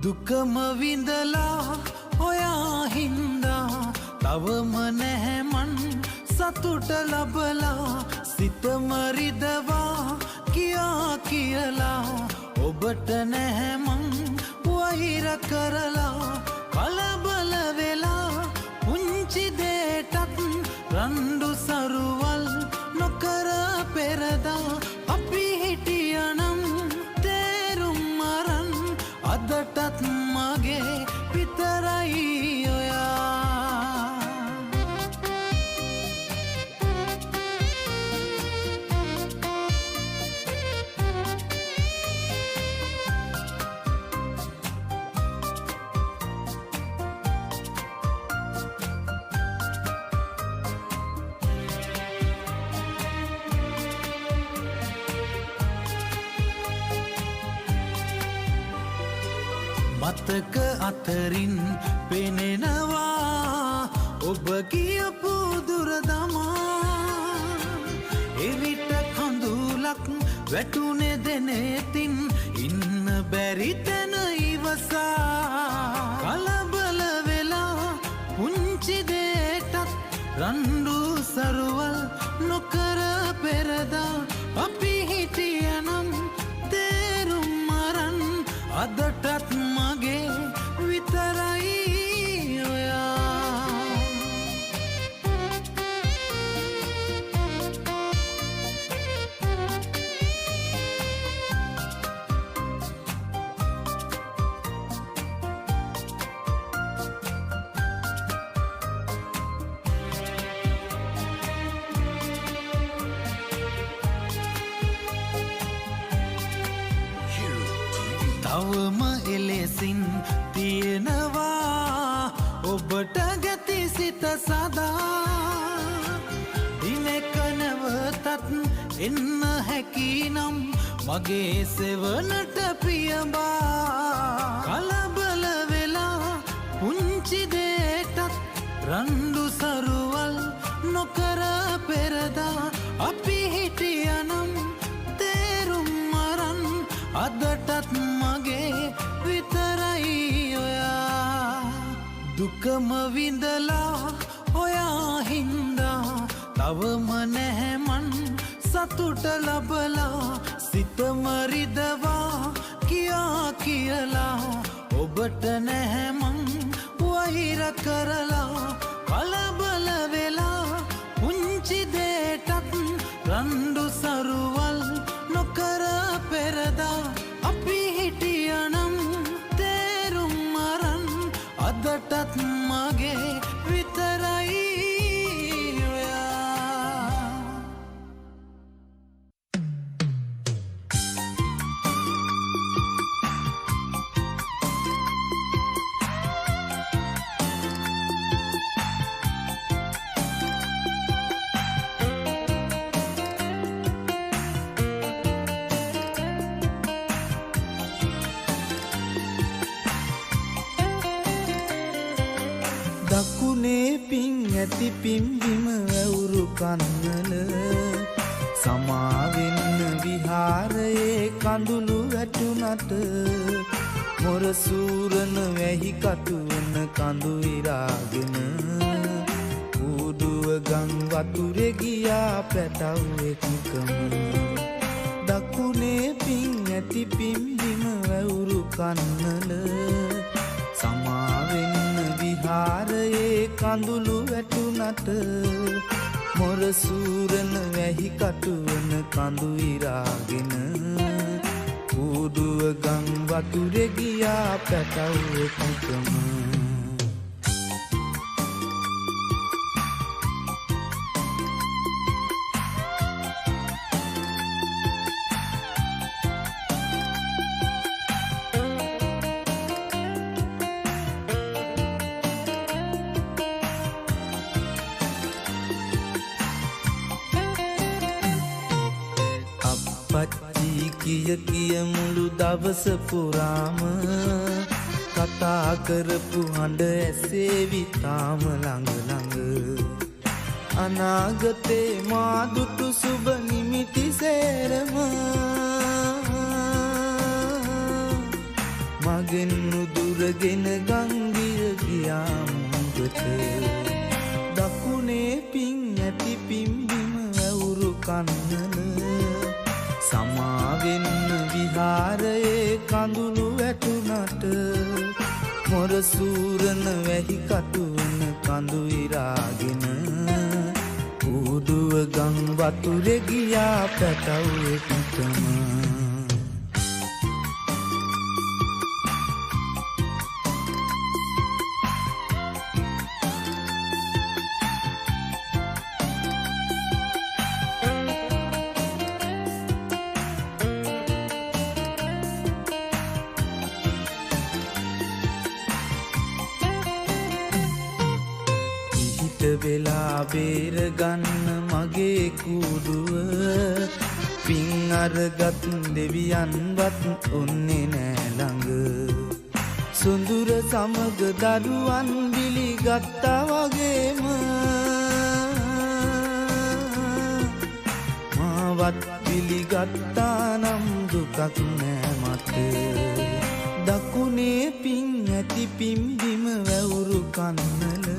දුකම විඳලා ඔයා හින්දා තවම නැහැමන් සතුට ලබලා සිතම රිදවා කියා කියලා ඔබට නැහැමන් වහිර කරලා කලබල වෙලා පුංචි දෙයටත් රණ්ඩු සරුවල් නොකර පෙරදා අපි හිටියනම් තේරුම් අරන් අදටත් මගේ විතරයි ඔයා මතක අතරින් පෙනෙනවා ඔබ කියපු දුරදමා එවිට කඳුලක් වැටුනේ දෙනෙතින් ඉන්න බැරි තැන ඉවසා කලබල වෙලා පුංචි දෙයටත් රණ්ඩු සරුවල් නොකර පෙරදා අපි හිටියනම් තේරුම් අරන් අදටත් මගේ විතරයි ඔයා තවම එලෙසින් තියෙනවා ඔබට ගැති සිත සදා දිනක නැවතත් එන්න හැකිනම් මගේ සෙවනට පියඹා කලබල වෙලා පුංචි දෙයටත් රණ්ඩු සරුවල් නොකර පෙරදා අපි හිටියනම් තේරුම් අරන් අදටත් මගේ විතරයි ඔයා දුකම විඳලා ඔයා හින්දා තවම නැහැමන් සතුට ලබලා සිතම රිදවා කියා කියලා ඔබට නැහැමන් වහිර කරලා කලබල වෙලා පුංචි දෙයටත් රණ්ඩු සරුවල් නොකර පෙරදා අපි හිටියනම් තේරුම් අරන් අදටත් මගේ විතරයි දකුණේ පිං ඇති පිම්බිම වැවුරු කන්නල සමාවෙන්න විහාරයේ කඳුළු වැටුනට මොරසූරන වැහි කටුවන කඳු ඉරාගෙන ඌඩුව ගං වතුරේ ගියා පැටව් එකකම දකුණේ පිං ඇති පිම්බිම වැවුරු කන්නල සමාවෙන්න විහාරයේ කඳුළු වැටුනට මොරසූරන වැහි කටුවන කඳු ඉරාගෙන ඌඩුව ගං වතුරේ ගියා පැටව් එකකම කිය මුළු දවස පුරාම කතා කරපු හඬ ඇසේවි තාම ළඟ ළඟ අනාගතේ මා දුටු සුබ නිමිති සේරම මගෙන් නුදුරගෙන ගංගිය ගියා මුඟට දකුණේ පිං ඇති පිම්බිම වැවුරු කන්නල සමාවෙන්න විහාරයේ කඳුළු වැටුනට මොරසූරන වැහි කටුවන කඳු ඉරාගෙන ඌඩුව ගං වතුරේ ගියා පැටව් එකකම වෙලා බේරගන්න මගේ කුඩුව පින් අරගත් දෙවියන්වත් ඔන්නේ නෑ ළඟ සුඳුර සමග දරුවන් බිලිගත්තා වගේම මාවත් බිලිගත්තා නම් දුකක් නෑ මට දකුණේ පින් ඇති පිම්බිම වැවුරු කන්නල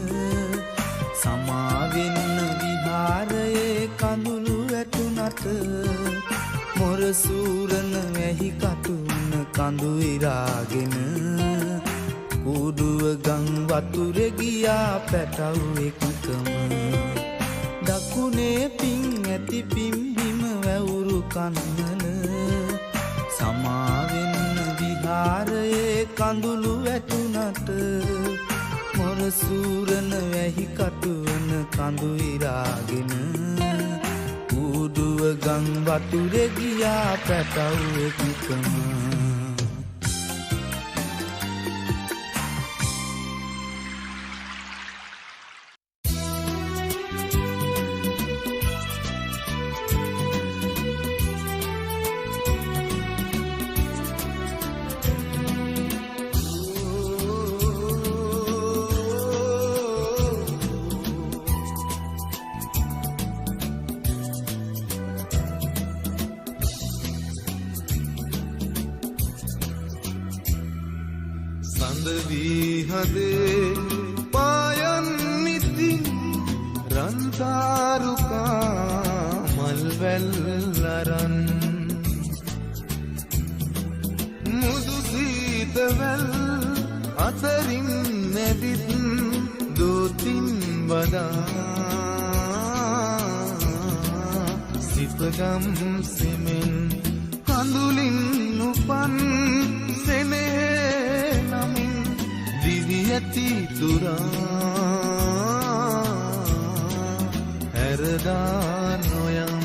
සමාවෙන්න විහාරයේ කඳුළු වැටුනට මොරසූරන වැහි කටුන කඳු ඉරාගෙන ඌඩුව ගං වතුරේ ගියා පැටව් එකකම දකුණේ පිං ඇති පිම්බිම වැවුරු කන්නල සමාවෙන්න විහාරයේ කඳුළු වැටුනට මොරසූරන වැහි කටුවන කඳු ඉරාගෙන ඌඩුව ගං වතුරේ ගියා පැටව් එකකම වී හදේ පායන් නිතින් රන්තාරුකා මල්වැල්ලරන් මුදු සීතවැල් අතරින් නැවිත් දෝතින් වදා සිපගම් සෙමෙන් කඳුලින් උපන් සෙනෙහ නමින් දිවි ඇති තුරා හැරදා නොයම්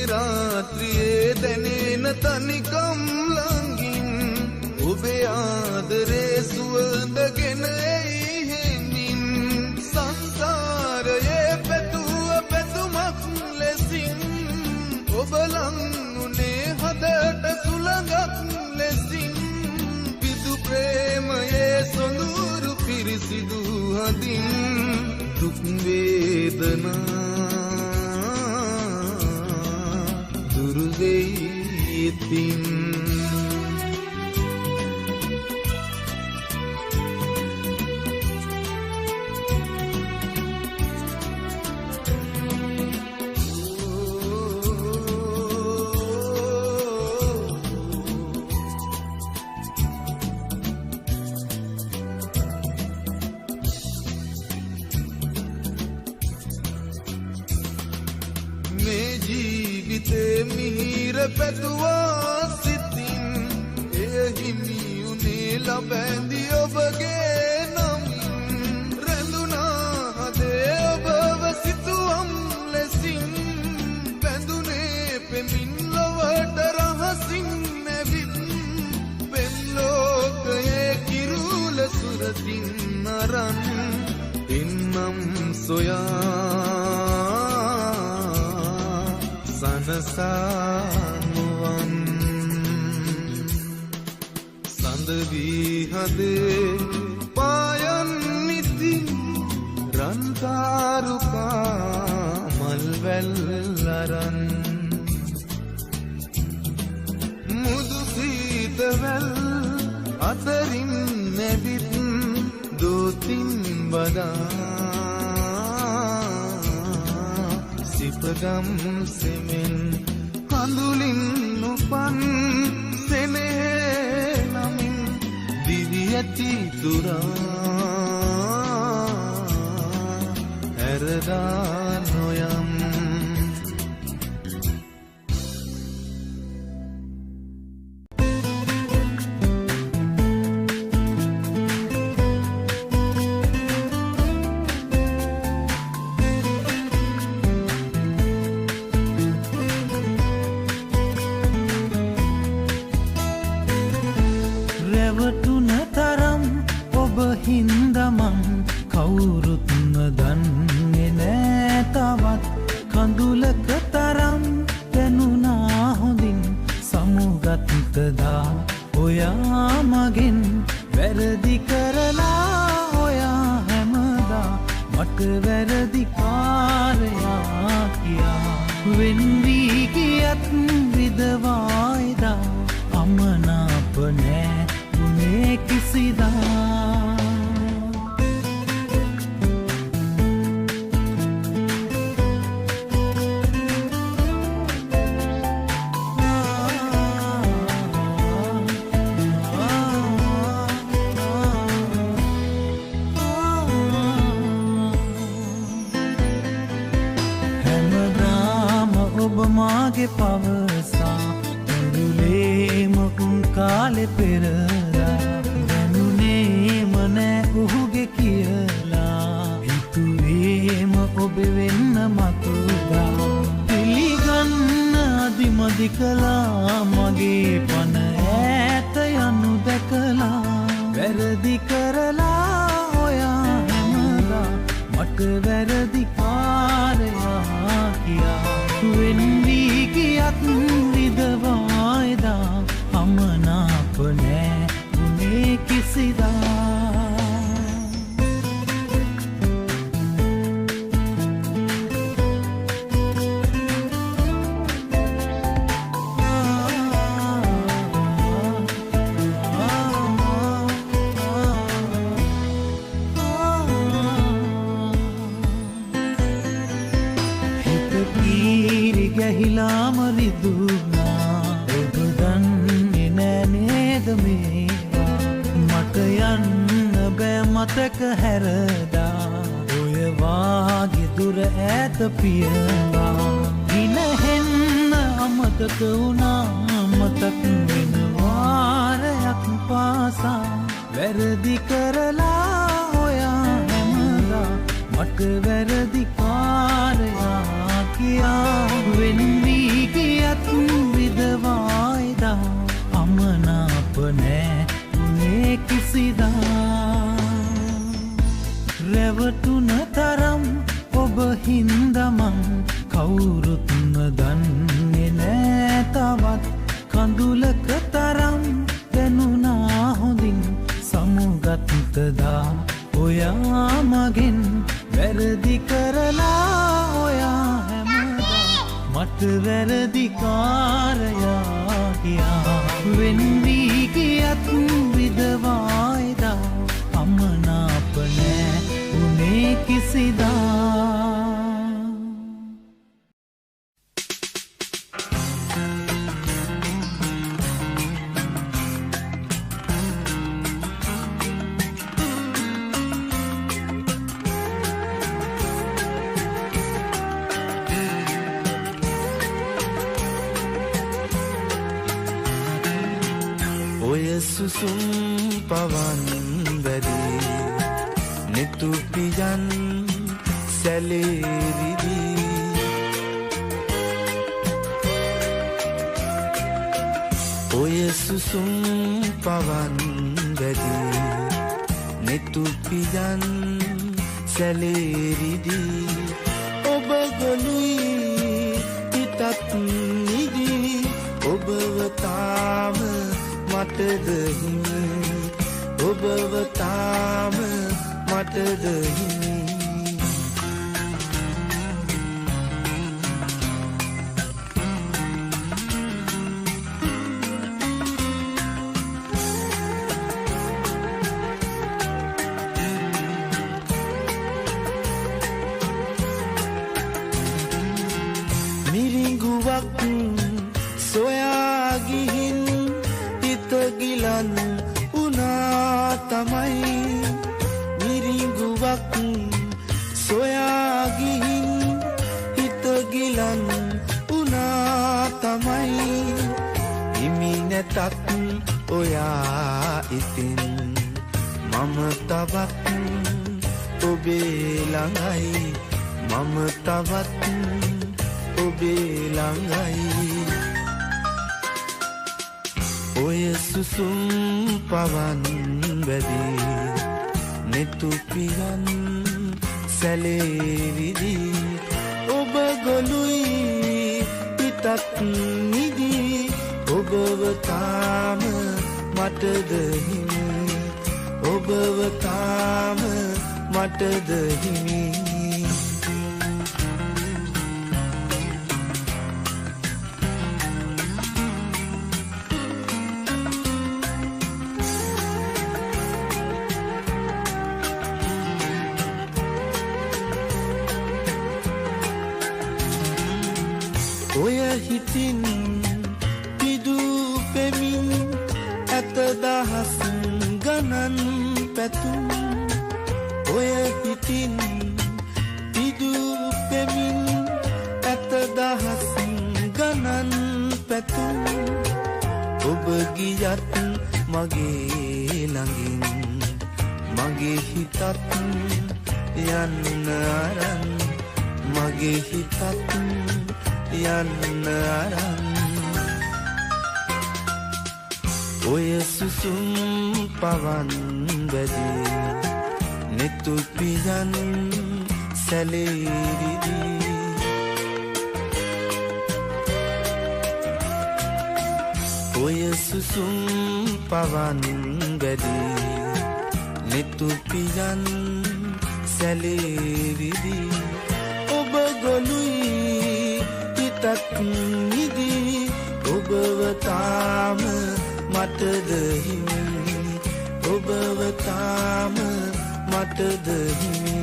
රාත්‍රියේ දැනෙන තනිකම් ළඟින් ඔබේ ආදරේ සුවඳගෙන එයි හෙමින් සංසාරයේ පැතුව පැතුමක් ලෙසින් ඔබ ලංුනේ හදට සුළඟක් ලෙසින් පිදු ප්‍රේමයේ සොඳුරු පිරිසිදු හදින් දුක් වේදනා දුර්වේයිතින් මිහිර පැතුවා සිතින් එය හිමියුනේ ලබැඳි ඔබගේ නමින් රැඳුනා හදේ ඔබව සිතුවම් ලෙසින් බැඳුනේ පෙමින් ලොවට රහසින් නැවිත් පෙම්ලෝකයේ කිරුල සුරතින් අරන් එන්නම් සොයා සනසානුවන් සඳ වී හදේ පායන් නිතින් රන්තාරුකා මල්වැල් අරන් මුදු සීතවැල් අතරින් නැවිත් දෝතින් වදා සිපගම් සෙමෙන් කඳුලින් උපන් සෙනෙහ නමින් දිවි ඇති තුරා හැරදා නොයම් රැවටුන තරම් ඔබ හින්දමන් කවුරුත්ම දන්නේ නෑ තවත් කඳුලක තරම් දැනුණා හොඳින් සමුගත්තදා ඔයා මගෙන් වැරදි කරලා ඔයා හැමදා මට වැරදි කාරයා කියා වෙන්වී ගියත් විදවායිදා අමනාප නෑ ගුණේ කිසිදා හැමදාම ඔබ මාගේ පවසා උරුලේම උන් කාලෙ පෙරලා දැනුනේම නෑ ඔහුගේ කියලා හිතුවේම ඔබ වෙන්න මතුදා පිළිගන්න අදිමදි කළා මගේ පන ඈත යනු දැකලා වැරදි කරලා ඔයා හැමදා මට වැරදි කාරයා කියා වෙන්වී ගියත් විදවායිදා අමනාප නෑ ගුණේ කිසිදා ගැහිලාම රිදුනා ඔබ දන්නේ නෑ නේද මේවා මට යන්න බෑ මතක හැරදා ඔය වාගේ දුර ඈත පියවා ගිනහෙන්න අමතක වුණා මතක් වෙන වාරයක් පාසා වැරදි කරලා ඔයා හැමදා මට වැරදි කාරයා කියා වෙන් වී ගියත් විදවායිදා අමනාප නෑ උනේ කිසිදා රැවටුන තරම් ඔබ හින්දමන් කවුරුත් දන්නේ නෑ තවත් කඳුලක තරම් දැනුණා හොඳින් සමුගත්තදා ඔයා මගෙන් වැරදි කරලා ඔයා හැමදා මට වැරදි කාරයා කියා වෙන් වී ගියත් විදවායිදා අමනාප නෑ උනේ කිසිදා සුසුම් පවන් වැදී නිතුපියන් සැලේරිදී ඔය සුසුම් පවන් වැදී නිතුපියන් සැලේරිදී ඔබ ගොළුයි හිතත් නිදී ඔබව තාම මටද හිමි ඔබව තාම මටද හිමි මිරිඟුවක් සොයා ගිහින් ගිලන් උනා තමයි මිරිඟුවක් සොයා ගිහින් හිත ගිලන් උනා තමයි හිමි නැතත් ඔයා ඉතින් මම තවත් ඔබේ ළඟයි මම තවත් ඔබේ ළඟයි ඔය සුසුම් පවන් වැදී නිතුපියන් සැලේවිදී ඔබ ගොළුයි පිටත් නිදී ඔබව තාම මටද හිමි ඔබව තාම මටද හිමි ඔය හිතින් පිදූ පෙමින් ඇත දහස් ගණන් පැතුම් ඔය හිතින් පිදූ පෙමින් ඇත දහස් ගණන් පැතුම් ඔබ ගියත් මගේ ළඟින් මගේ හිතත් යන්න අරන් මගේ හිතත් යන්න අරන් ඔය සුසුම් පවන් වැදී නිතුපියන් සැලේරිදී ඔය සුසුම් පවන් වැදී නිතුපියන් සැලේරිදී ඔබ ගොළුයි හිතත් නිදී ඔබව තාම මටද හිමි ඔබව තාම මටද හිමි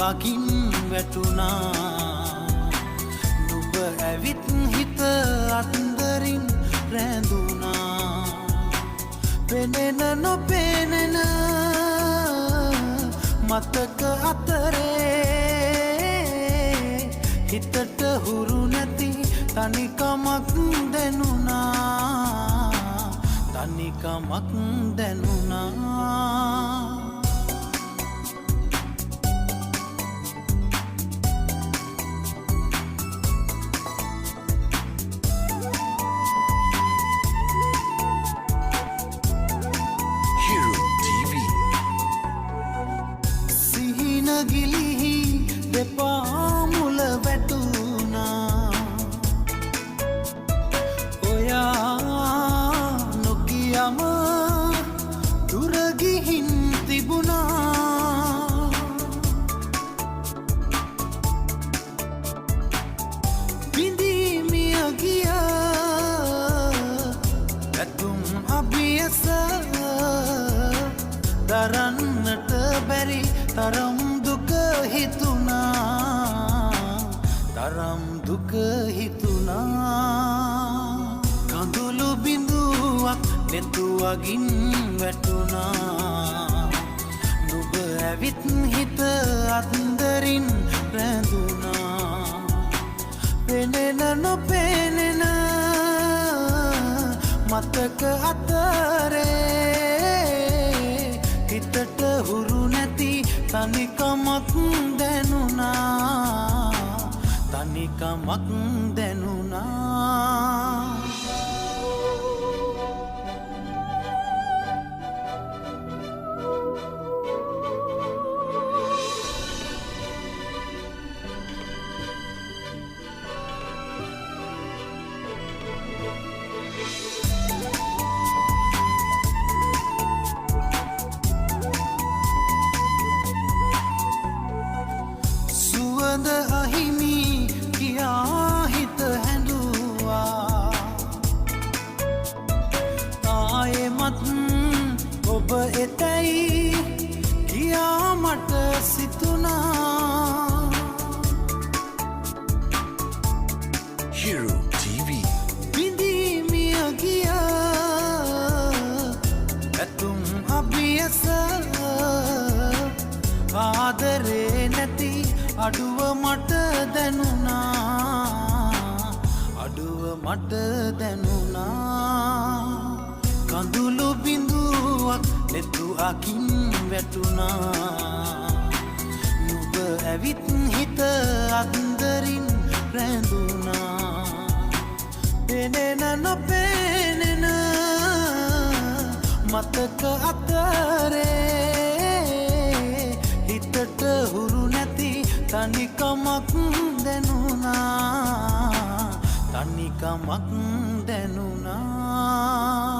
අගින් වැටුණා නුඹ ඇවිත් හිත අත්දරින් රැඳුණා පෙනෙන නොපෙනෙන මතක අතරේ හිතට හුරු නැති තනිකමක් දැනුණා තනිකමක් දැනුණා ගිලිහි දෙපා මුල වැටුණා ඔයා නොකියම දුර ගිහින් තිබුණා බිඳී මිය ගිය ඇතුම් අභියස දරන්නට බැරි තරම් දුක හිතුණා තරම් දුක හිතුණා කඳුළු බිඳුවක් නෙතුවගින් වැටුණා නුඹ ඇවිත් හිත අත්දරින් රැඳුණා පෙනෙන නොපෙනෙන මතක අතරේ හිතට හුරු නැති තනිකමක් දැනුණා තනිකමක් දැනුණා අහිමි කියා හිත හැඬුවා ආයෙමත් ඔබ එතැයි කියා මට සිතුණා Hero TV බිඳී මිය ගිය ඇතුම් අභියස ආදරේ නැති අඩුව මට දැනුණා අඩුව මට දැනුණා කඳුළු බිඳුවක් නෙතු අකින් වැටුණා නුඹ ඇවිත් හිත අත්දරින් රැඳුණා පෙනෙන නොපෙනෙන මතක අතරේ හිතට හුරු නැති තනිකමක් දැනුණා තනිකමක් දැනුණා